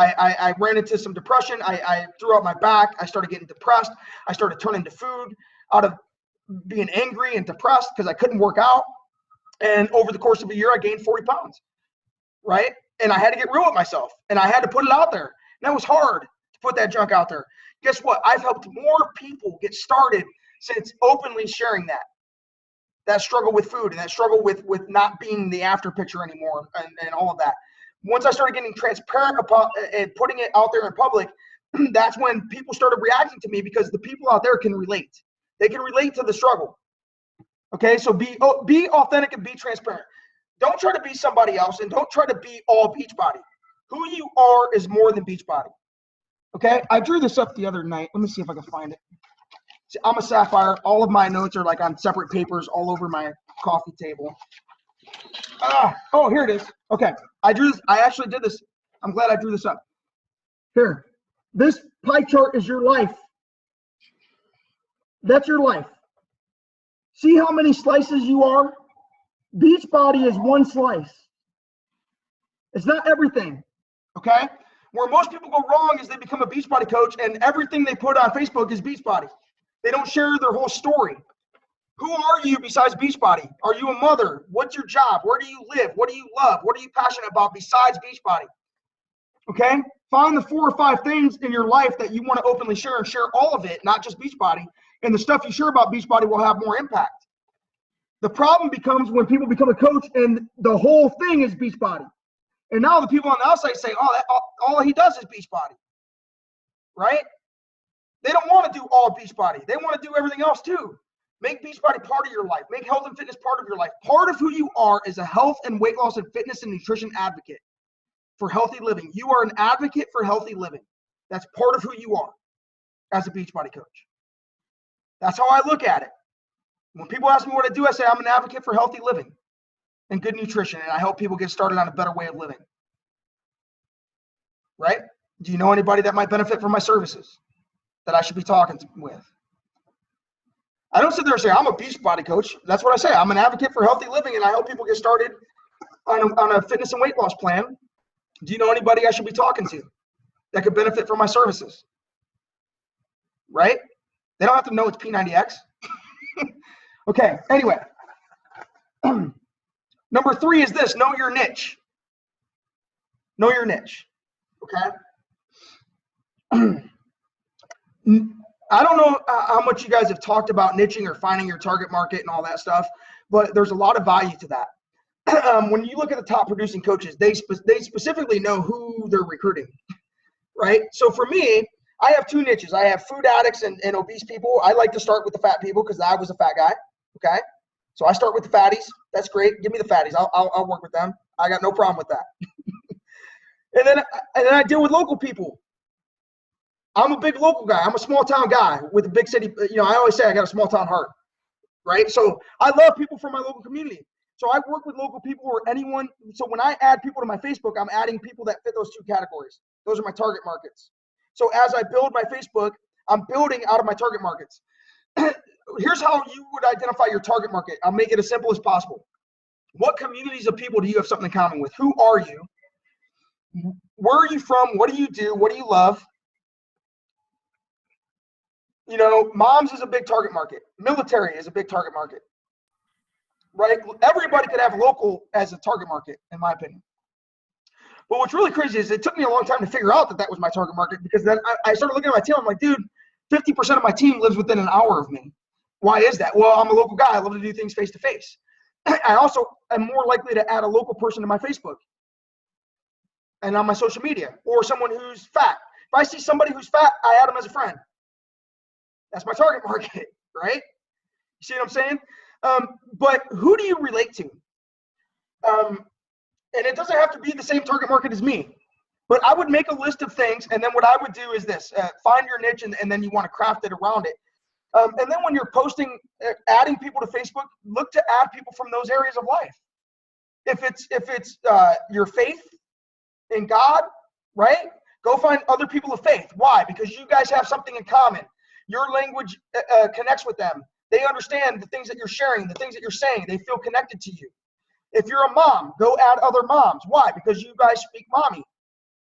I ran into some depression. I threw out my back. I started getting depressed. I started turning to food out of being angry and depressed because I couldn't work out. And over the course of a year, I gained 40 pounds, right? And I had to get real with myself, and I had to put it out there. And that was hard to put that junk out there. Guess what? I've helped more people get started since openly sharing that struggle with food and that struggle with not being the after picture anymore and all of that. Once I started getting transparent about and putting it out there in public, that's when people started reacting to me, because the people out there can relate. They can relate to the struggle. Okay, so be authentic and be transparent. Don't try to be somebody else, and don't try to be all Beachbody. Who you are is more than Beachbody. Okay, I drew this up the other night. Let me see if I can find it. See, I'm a sapphire. All of my notes are like on separate papers all over my coffee table. Oh, here it is. Okay, I drew this. I actually did this. I'm glad I drew this up. Here, this pie chart is your life. That's your life. See how many slices you are? Beachbody is one slice. It's not everything, okay? Where most people go wrong is they become a Beachbody coach and everything they put on Facebook is Beachbody. They don't share their whole story. Who are you besides Beachbody? Are you a mother? What's your job? Where do you live? What do you love? What are you passionate about besides Beachbody? Okay? Find the 4 or 5 things in your life that you want to openly share, and share all of it, not just Beachbody. And the stuff you share about Beachbody will have more impact. The problem becomes when people become a coach and the whole thing is Beachbody. And now the people on the outside say, oh, all he does is Beachbody, right? They don't want to do all Beachbody. They want to do everything else too. Make Beachbody part of your life. Make health and fitness part of your life. Part of who you are is a health and weight loss and fitness and nutrition advocate for healthy living. You are an advocate for healthy living. That's part of who you are as a Beachbody coach. That's how I look at it. When people ask me what I do, I say I'm an advocate for healthy living and good nutrition, and I help people get started on a better way of living. Right? Do you know anybody that might benefit from my services that I should be talking with? I don't sit there and say I'm a Beachbody coach. That's what I say. I'm an advocate for healthy living, and I help people get started on a fitness and weight loss plan. Do you know anybody I should be talking to that could benefit from my services? Right? They don't have to know it's P90X. Okay, anyway. Number 3 is this: know your niche. Know your niche. Okay? I don't know how much you guys have talked about niching or finding your target market and all that stuff, but there's a lot of value to that. When you look at the top producing coaches, they specifically know who they're recruiting, right? So for me, I have 2 niches. I have food addicts and obese people. I like to start with the fat people because I was a fat guy, okay? So I start with the fatties. That's great. Give me the fatties. I'll work with them. I got no problem with that. and then I deal with local people. I'm a big local guy. I'm a small town guy with a big city. You know, I always say I got a small town heart, right? So I love people from my local community. So I work with local people or anyone. So when I add people to my Facebook, I'm adding people that fit those 2 categories. Those are my target markets. So as I build my Facebook, I'm building out of my target markets. Here's how you would identify your target market. I'll make it as simple as possible. What communities of people do you have something in common with? Who are you? Where are you from? What do you do? What do you love? You know, moms is a big target market. Military is a big target market, right? Everybody could have local as a target market, in my opinion. But what's really crazy is it took me a long time to figure out that was my target market, because then I started looking at my team. I'm like, dude, 50% of my team lives within an hour of me. Why is that? Well, I'm a local guy. I love to do things face to face. I also am more likely to add a local person to my Facebook and on my social media, or someone who's fat. If I see somebody who's fat, I add them as a friend. That's my target market, right? You see what I'm saying? But who do you relate to? And it doesn't have to be the same target market as me. But I would make a list of things, and then what I would do is this: find your niche, and then you want to craft it around it. And then when you're posting, adding people to Facebook, look to add people from those areas of life. If it's your faith in God, right? Go find other people of faith. Why? Because you guys have something in common. Your language connects with them. They understand the things that you're sharing, the things that you're saying. They feel connected to you. If you're a mom, go add other moms. Why? Because you guys speak mommy.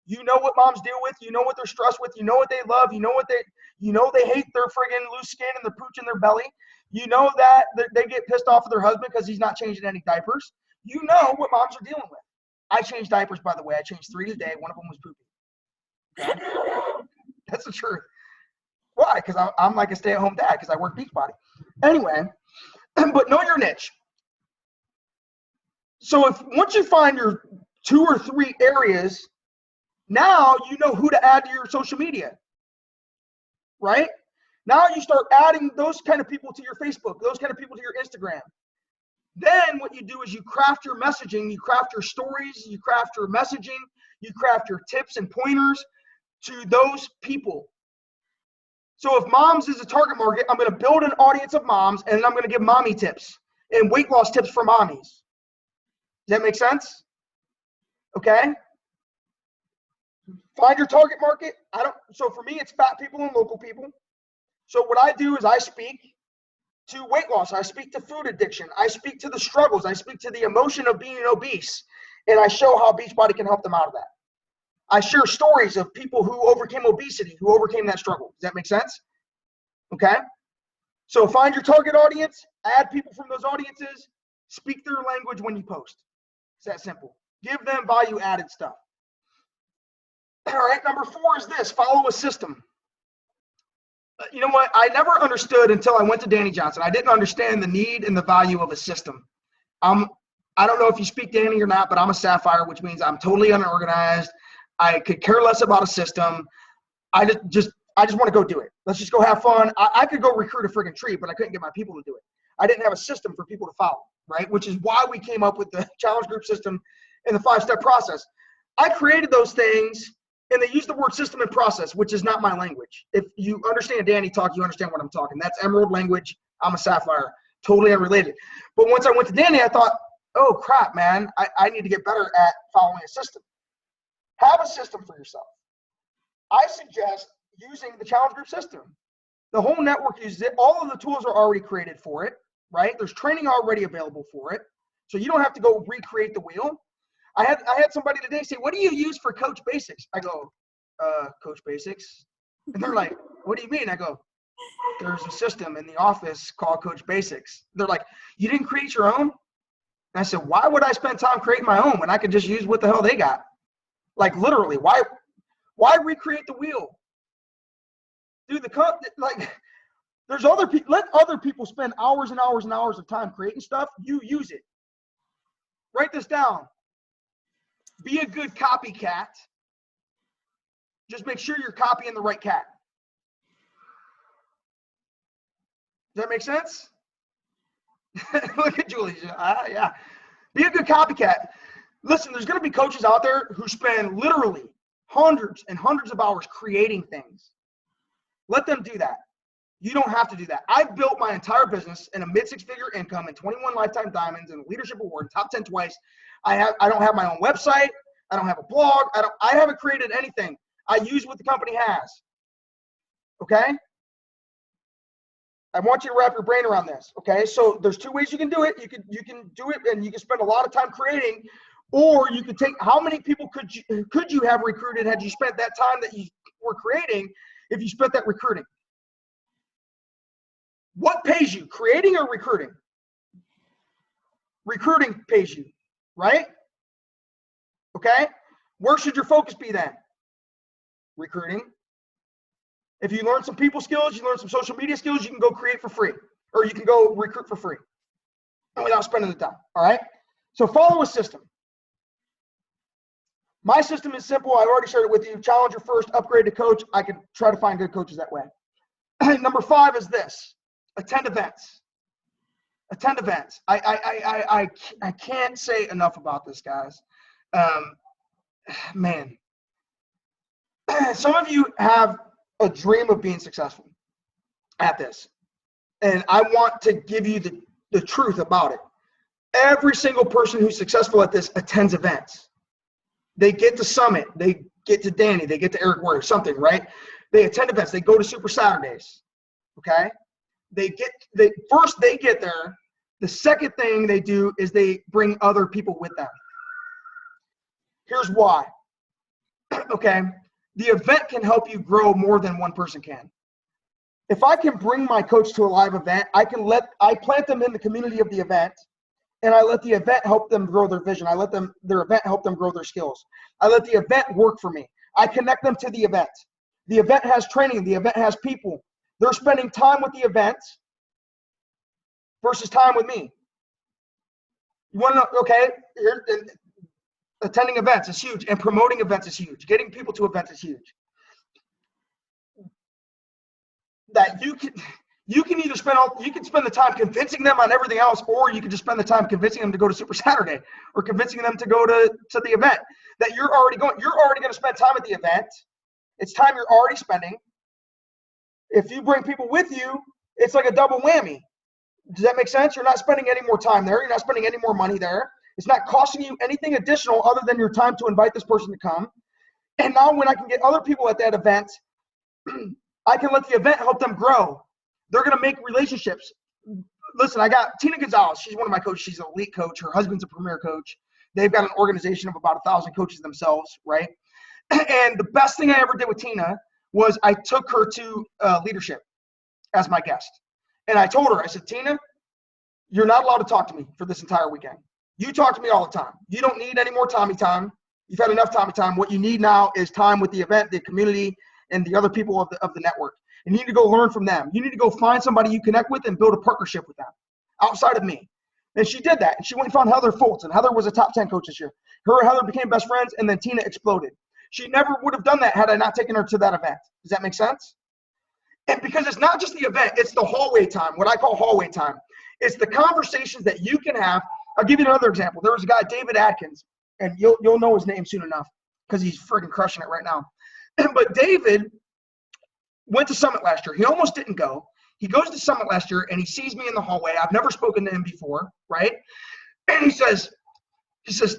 You know what moms deal with. You know what they're stressed with. You know what they love. You know they hate their friggin' loose skin and the pooch in their belly. You know that they get pissed off at their husband because he's not changing any diapers. You know what moms are dealing with. I changed diapers, by the way. I changed 3 today. One of them was poopy. Okay? That's the truth. Why? Because I'm like a stay-at-home dad because I work Beachbody. Anyway, but know your niche. So once you find your 2 or 3 areas, now you know who to add to your social media, right? Now you start adding those kind of people to your Facebook, those kind of people to your Instagram. Then what you do is you craft your messaging, you craft your stories, you craft your messaging, you craft your tips and pointers to those people. So if moms is a target market, I'm going to build an audience of moms, and then I'm going to give mommy tips and weight loss tips for mommies. Does that make sense? Okay. Find your target market. So for me, it's fat people and local people. So what I do is I speak to weight loss. I speak to food addiction. I speak to the struggles. I speak to the emotion of being obese. And I show how Beachbody can help them out of that. I share stories of people who overcame obesity, who overcame that struggle. Does that make sense? Okay. So find your target audience, add people from those audiences, speak their language when you post. It's that simple. Give them value added stuff. All right, number 4 is this: follow a system. You know what? I never understood until I went to Danny Johnson. I didn't understand the need and the value of a system. I don't know if you speak Danny or not, but I'm a Sapphire, which means I'm totally unorganized. I could care less about a system. I just want to go do it. Let's just go have fun. I could go recruit a friggin' tree, but I couldn't get my people to do it. I didn't have a system for people to follow, right? Which is why we came up with the challenge group system and the 5-step process. I created those things, and they use the word system and process, which is not my language. If you understand Danny talk, you understand what I'm talking. That's Emerald language. I'm a Sapphire, totally unrelated. But once I went to Danny, I thought, oh crap, man, I need to get better at following a system. Have a system for yourself. I suggest using the challenge group system. The whole network uses it. All of the tools are already created for it, right? There's training already available for it. So you don't have to go recreate the wheel. I had somebody today say, what do you use for Coach Basics? I go, Coach Basics. And they're like, what do you mean? I go, there's a system in the office called Coach Basics. They're like, you didn't create your own? And I said, why would I spend time creating my own when I could just use what the hell they got? Like literally, why recreate the wheel? Dude, there's other people, let other people spend hours and hours and hours of time creating stuff. You use it. Write this down. Be a good copycat. Just make sure you're copying the right cat. Does that make sense? Look at Julie. Yeah. Be a good copycat. Listen, there's going to be coaches out there who spend literally hundreds and hundreds of hours creating things. Let them do that. You don't have to do that. I built my entire business in a mid-6-figure income and 21 lifetime diamonds and a leadership award, top 10 twice. I don't have my own website. I don't have a blog. I haven't created anything. I use what the company has. Okay? I want you to wrap your brain around this. Okay? So there's 2 ways you can do it. You can do it and you can spend a lot of time creating, or you could take, how many people could you have recruited had you spent that time that you were creating if you spent that recruiting? What pays you, creating or recruiting? Recruiting pays you, right? Okay? Where should your focus be then? Recruiting. If you learn some people skills, you learn some social media skills, you can go create for free, or you can go recruit for free without spending the time, all right? So follow a system. My system is simple. I've already shared it with you. Challenger first, upgrade to coach. I can try to find good coaches that way. Number 5 is this: attend events. Attend events. I can't say enough about this, guys. Man, some of you have a dream of being successful at this, and I want to give you the truth about it. Every single person who's successful at this attends events. They get to Summit, they get to Danny, they get to Eric Warrior, something, right? They attend events, they go to Super Saturdays, okay? They get there. The second thing they do is they bring other people with them. Here's why, okay? The event can help you grow more than one person can. If I can bring my coach to a live event, I plant them in the community of the event, and I let the event help them grow their vision. I let their event help them grow their skills. I let the event work for me. I connect them to the event. The event has training. The event has people. They're spending time with the event versus time with me. You want to know, okay, attending events is huge, and promoting events is huge. Getting people to events is huge. That you can either spend the time convincing them on everything else, or you can just spend the time convincing them to go to Super Saturday, or convincing them to go to the event that you're already going. You're already going to spend time at the event. It's time you're already spending. If you bring people with you, it's like a double whammy. Does that make sense? You're not spending any more time there. You're not spending any more money there. It's not costing you anything additional other than your time to invite this person to come. And now when I can get other people at that event, I can let the event help them grow. They're going to make relationships. Listen, I got Tina Gonzalez. She's one of my coaches. She's an elite coach. Her husband's a premier coach. They've got an organization of about 1,000 coaches themselves, right? And the best thing I ever did with Tina was I took her to leadership as my guest. And I told her, I said, Tina, you're not allowed to talk to me for this entire weekend. You talk to me all the time. You don't need any more Tommy time. You've had enough Tommy time. What you need now is time with the event, the community, and the other people of the network. And you need to go learn from them. You need to go find somebody you connect with and build a partnership with them outside of me. And she did that. And she went and found Heather Fultz. And Heather was a top 10 coach this year. Her and Heather became best friends, and then Tina exploded. She never would have done that had I not taken her to that event. Does that make sense? And because it's not just the event, it's the hallway time, what I call hallway time. It's the conversations that you can have. I'll give you another example. There was a guy, David Atkins, and you'll know his name soon enough because he's freaking crushing it right now. But David went to Summit last year. He almost didn't go. He goes to Summit last year, and he sees me in the hallway. I've never spoken to him before, right? And he says,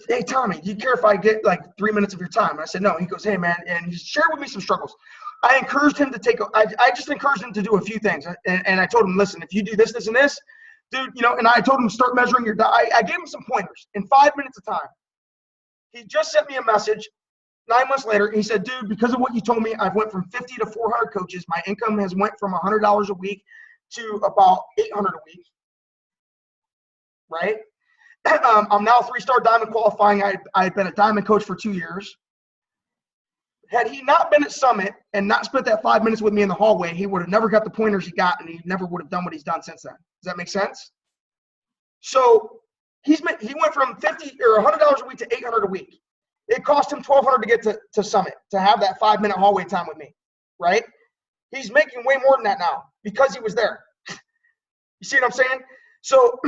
hey, Tommy, do you care if I get like 3 minutes of your time? And I said, no. He goes, hey, man, and he shared with me some struggles. I encouraged him to I just encouraged him to do a few things. And I told him, listen, if you do this, this, and this, dude, and I told him to start measuring your diet. I gave him some pointers in 5 minutes of time. He just sent me a message 9 months later. He said, dude, because of what you told me, I've went from 50 to 400 coaches. My income has went from $100 a week to about $800 a week, right? I'm now 3-star diamond qualifying. I've been a diamond coach for 2 years. Had he not been at Summit and not spent that 5 minutes with me in the hallway, he would have never got the pointers he got, and he never would have done what he's done since then. Does that make sense? So he went from 50 or $100 a week to $800 a week. It cost him $1,200 to get to Summit, to have that 5-minute hallway time with me, right? He's making way more than that now because he was there. You see what I'm saying? So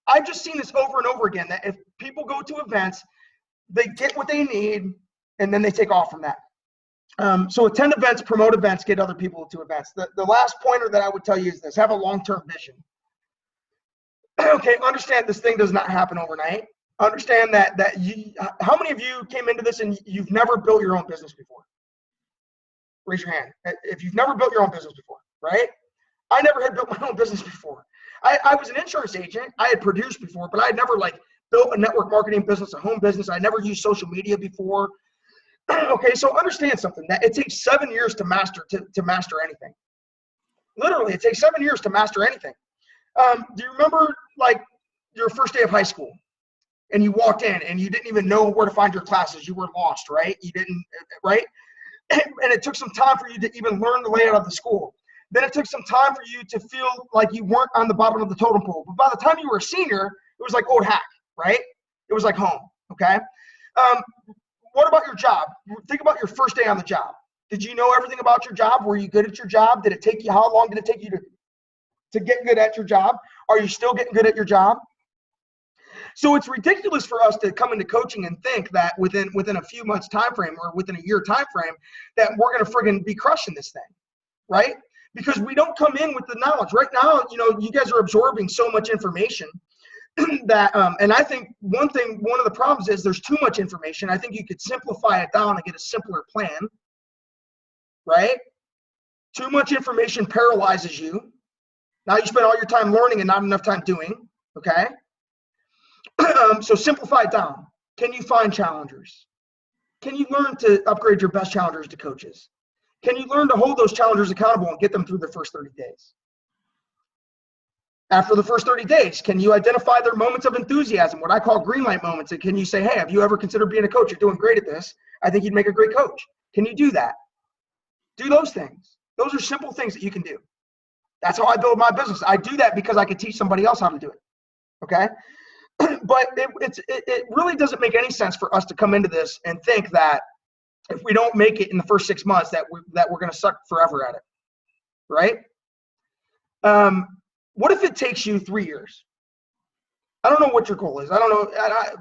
I've just seen this over and over again, that if people go to events, they get what they need, and then they take off from that. So attend events, promote events, get other people to events. The last pointer that I would tell you is this: have a long-term vision. Okay, understand this thing does not happen overnight. Understand that how many of you came into this and you've never built your own business before? Raise your hand if you've never built your own business before, right? I never had built my own business before. I was an insurance agent. I had produced before, but I had never built a network marketing business, a home business. I never used social media before. Okay, so understand something, that it takes 7 years to master anything. Literally, it takes 7 years to master anything. Do you remember your first day of high school, and you walked in and you didn't even know where to find your classes? You were lost, right? You didn't, right? and it took some time for you to even learn the layout of the school. Then it took some time for you to feel like you weren't on the bottom of the totem pole. But by the time you were a senior, it was like old hack, right? It was like home, okay? What about your job? Think about your first day on the job. Did you know everything about your job? Were you good at your job? Did it take you, how long did it take you to get good at your job? Are you still getting good at your job? So it's ridiculous for us to come into coaching and think that within a few months time frame or within a year time frame that we're going to friggin' be crushing this thing, right? Because we don't come in with the knowledge. Right now, you guys are absorbing so much information that, and I think one of the problems is there's too much information. I think you could simplify it down and get a simpler plan, right? Too much information paralyzes you. Now you spend all your time learning and not enough time doing, okay? So simplify it down. Can you find challengers? Can you learn to upgrade your best challengers to coaches? Can you learn to hold those challengers accountable and get them through the first 30 days? After the first 30 days, can you identify their moments of enthusiasm, what I call green light moments? And can you say, hey, have you ever considered being a coach? You're doing great at this. I think you'd make a great coach. Can you do that? Do those things. Those are simple things that you can do. That's how I build my business. I do that because I could teach somebody else how to do it, okay? But it really doesn't make any sense for us to come into this and think that if we don't make it in the first 6 months that we're going to suck forever at it, right? What if it takes you 3 years? I don't know what your goal is. I don't know.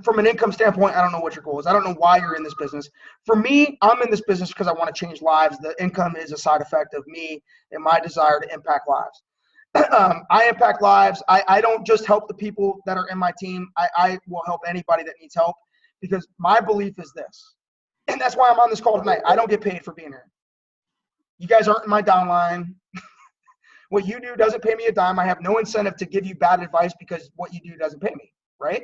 From an income standpoint, I don't know what your goal is. I don't know why you're in this business. For me, I'm in this business because I want to change lives. The income is a side effect of me and my desire to impact lives. I impact lives. I don't just help the people that are in my team. I will help anybody that needs help because my belief is this. And that's why I'm on this call tonight. I don't get paid for being here. You guys aren't in my downline. What you do doesn't pay me a dime. I have no incentive to give you bad advice because what you do doesn't pay me, right?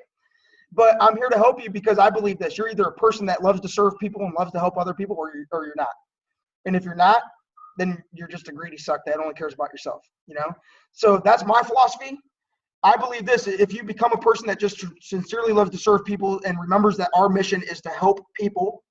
But I'm here to help you because I believe this. You're either a person that loves to serve people and loves to help other people or you're not. And if you're not, then you're just a greedy suck that only cares about yourself, So that's my philosophy. I believe this. If you become a person that just sincerely loves to serve people and remembers that our mission is to help people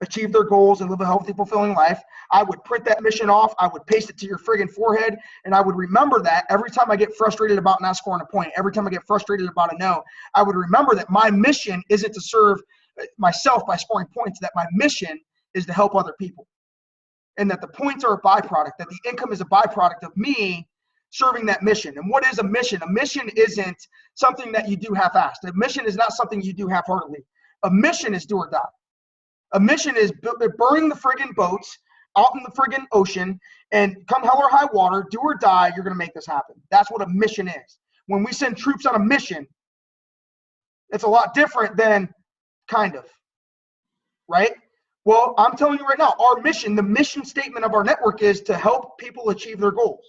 achieve their goals and live a healthy, fulfilling life, I would print that mission off. I would paste it to your friggin' forehead. And I would remember that every time I get frustrated about not scoring a point, every time I get frustrated about a no, I would remember that my mission isn't to serve myself by scoring points, that my mission is to help other people. And that the points are a byproduct, that the income is a byproduct of me serving that mission. And what is a mission? A mission isn't something that you do half-assed. A mission is not something you do half-heartedly. A mission is do or die. A mission is burning the friggin' boats out in the friggin' ocean, and come hell or high water, do or die, you're going to make this happen. That's what a mission is. When we send troops on a mission, it's a lot different than kind of, right? Well, I'm telling you right now, our mission, the mission statement of our network is to help people achieve their goals.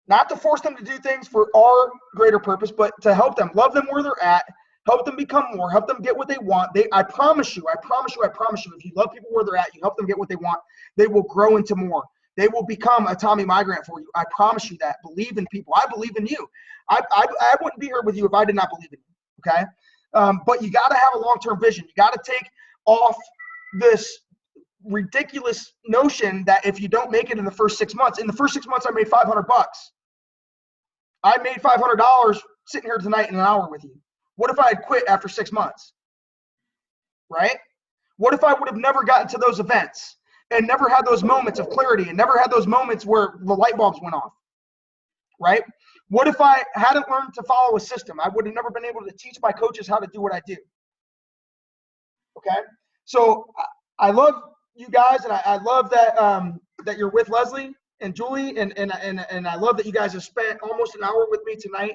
Not to force them to do things for our greater purpose, but to help them, love them where they're at, help them become more, help them get what they want. I promise you, if you love people where they're at, you help them get what they want, they will grow into more. They will become a Tommy Migrant for you. I promise you that. Believe in people. I believe in you. I wouldn't be here with you if I did not believe in you, okay? But you got to have a long-term vision. You got to take off this ridiculous notion that if you don't make it in the first 6 months, in the first 6 months I made $500. I made $500 sitting here tonight in an hour with you. What if I had quit after 6 months, right? What if I would have never gotten to those events and never had those moments of clarity and never had those moments where the light bulbs went off, right? What if I hadn't learned to follow a system? I would have never been able to teach my coaches how to do what I do, okay? So I love you guys, and I love that that you're with Leslie and Julie, and I love that you guys have spent almost an hour with me tonight.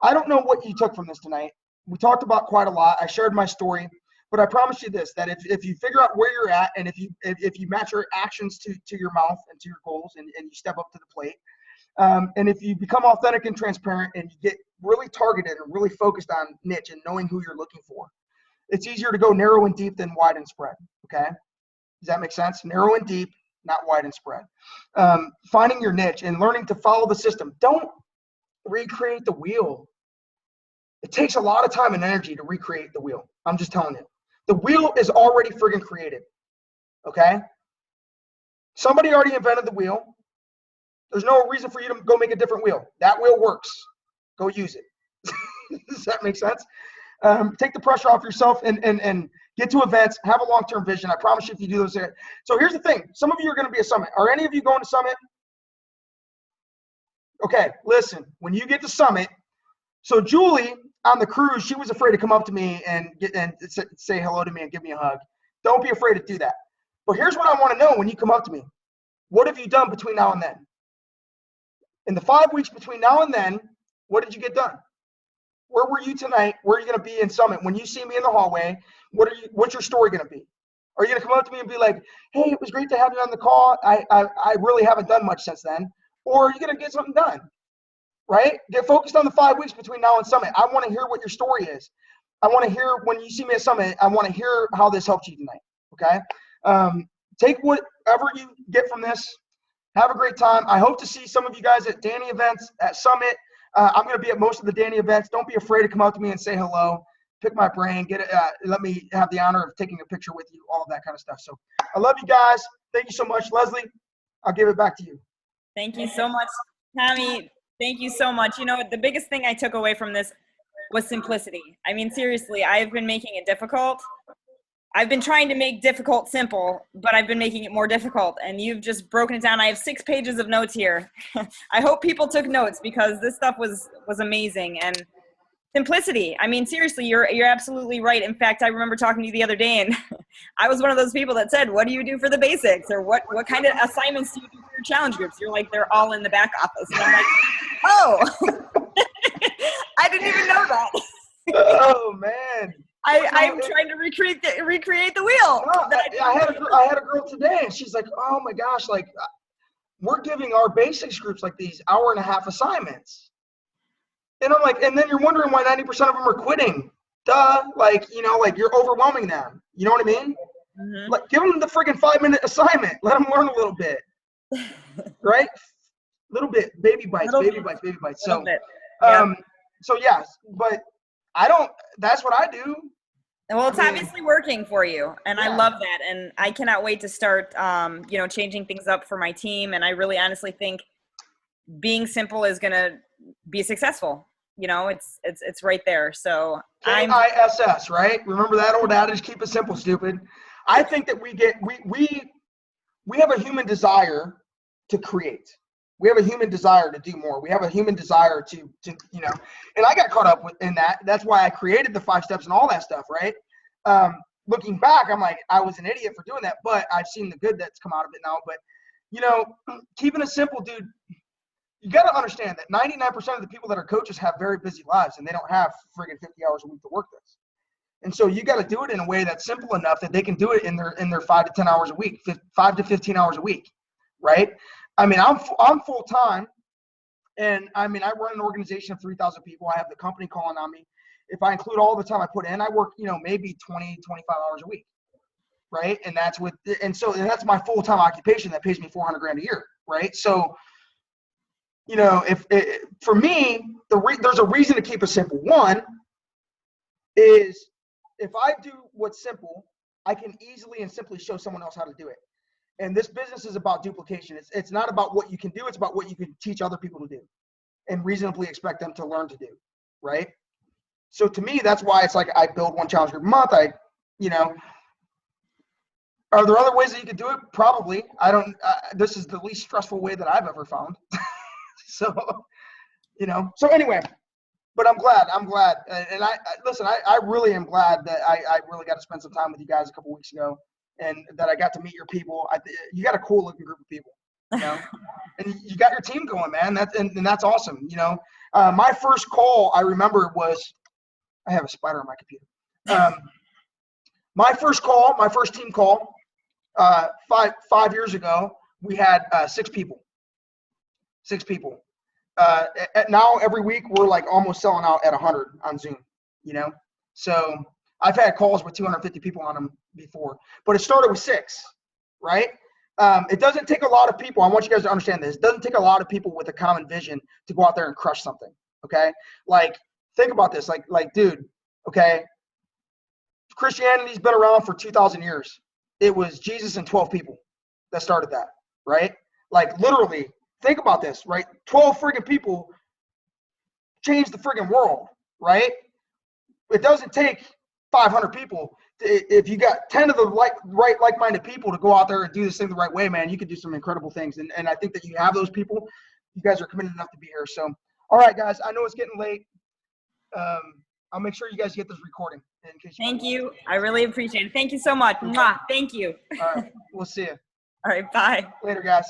I don't know what you took from this tonight. We talked about quite a lot. I shared my story, but I promise you this, that if you figure out where you're at, and if you match your actions to your mouth and to your goals, and you step up to the plate, and if you become authentic and transparent and you get really targeted and really focused on niche and knowing who you're looking for, it's easier to go narrow and deep than wide and spread, okay? Does that make sense? Narrow and deep, not wide and spread. Finding your niche and learning to follow the system. Don't recreate the wheel. It takes a lot of time and energy to recreate the wheel. I'm just telling you. The wheel is already friggin' created. Okay? Somebody already invented the wheel. There's no reason for you to go make a different wheel. That wheel works. Go use it. Does that make sense? Take the pressure off yourself and get to events. Have a long-term vision. I promise you if you do those. So here's the thing. Some of you are going to be a Summit. Are any of you going to Summit? Okay, listen. When you get to Summit, so Julie on the cruise, she was afraid to come up to me and say hello to me and give me a hug. Don't be afraid to do that. But here's what I want to know when you come up to me. What have you done between now and then? In the 5 weeks between now and then, what did you get done? Where were you tonight? Where are you going to be in Summit? When you see me in the hallway, what's your story going to be? Are you going to come up to me and be like, hey, it was great to have you on the call. I really haven't done much since then. Or are you going to get something done? Right? Get focused on the 5 weeks between now and Summit. I want to hear what your story is. I want to hear when you see me at Summit, I want to hear how this helped you tonight. Okay? Take whatever you get from this. Have a great time. I hope to see some of you guys at Danny events, at Summit. I'm going to be at most of the Danny events. Don't be afraid to come up to me and say hello. Pick my brain. Let me have the honor of taking a picture with you, all of that kind of stuff. So I love you guys. Thank you so much. Leslie, I'll give it back to you. Thank you so much, Tommy. Thank you so much. You know, the biggest thing I took away from this was simplicity. I mean, seriously, I've been making it difficult. I've been trying to make difficult simple, but I've been making it more difficult, and you've just broken it down. I have 6 pages of notes here. I hope people took notes because this stuff was amazing. And simplicity. I mean, seriously, you're absolutely right. In fact, I remember talking to you the other day, and I was one of those people that said, what do you do for the basics? Or what kind of assignments do you do for your challenge groups? You're like, they're all in the back office. And I'm like, oh, I didn't even know that. Oh, man. I'm trying to recreate the wheel. No, I had a girl today, and she's like, oh, my gosh, like, we're giving our basics groups like these hour-and-a-half assignments. And I'm like, and then you're wondering why 90% of them are quitting. Duh. Like, you know, like you're overwhelming them. You know what I mean? Mm-hmm. Like, give them the friggin' 5-minute assignment. Let them learn a little bit. Right? Little bit. Baby bites. So, yeah. So yes, but that's what I do. Well, it's obviously working for you, and yeah. I love that, and I cannot wait to start, changing things up for my team, and I really honestly think being simple is going to be successful. You know, it's right there. So KISS, right? Remember that old adage, keep it simple, stupid. I think that we have a human desire to create. We have a human desire to do more. We have a human desire to and I got caught up in that. That's why I created the 5 steps and all that stuff, right? Looking back, I'm like, I was an idiot for doing that, but I've seen the good that's come out of it now. But, keeping it simple, dude, you got to understand that 99% of the people that are coaches have very busy lives, and they don't have friggin' 50 hours a week to work this. And so you got to do it in a way that's simple enough that they can do it in their 5 to 10 hours a week, 5 to 15 hours a week, right? I mean, I'm full time, and I mean, I run an organization of 3,000 people. I have the company calling on me. If I include all the time I put in, I work, maybe 20, 25 hours a week, right? And that's that's my full time occupation that pays me $400,000 a year, right? So, for me, there's a reason to keep it simple. One is if I do what's simple, I can easily and simply show someone else how to do it. And this business is about duplication. It's not about what you can do. It's about what you can teach other people to do and reasonably expect them to learn to do, right? So to me, that's why it's like I build one challenge group a month. Are there other ways that you could do it? Probably. This is the least stressful way that I've ever found. So anyway, but I'm glad. And I really am glad that I really got to spend some time with you guys a couple weeks ago. And that I got to meet your people. You got a cool looking group of people, and you got your team going, man. That's awesome. My first call I remember was, I have a spider on my computer. My first team call, 5 years ago, we had 6 people. 6 people. Now every week we're like almost selling out at 100 on Zoom. So I've had calls with 250 people on them before, but it started with 6, right? It doesn't take a lot of people. I want you guys to understand this. It doesn't take a lot of people with a common vision to go out there and crush something. Okay. Like, think about this. Like, dude, okay. Christianity's been around for 2,000 years. it was Jesus and 12 people that started that, right? Like literally, think about this, right? 12 friggin' people changed the friggin' world, right? It doesn't take 500 people. If you got 10 of the like-minded people to go out there and do this thing the right way, man, you could do some incredible things. And I think that you have those people. You guys are committed enough to be here. So, all right, guys, I know it's getting late. I'll make sure you guys get this recording. In case Thank you. I really appreciate it. Thank you so much. Mwah. Thank you. All right, we'll see you All right, bye. later, guys.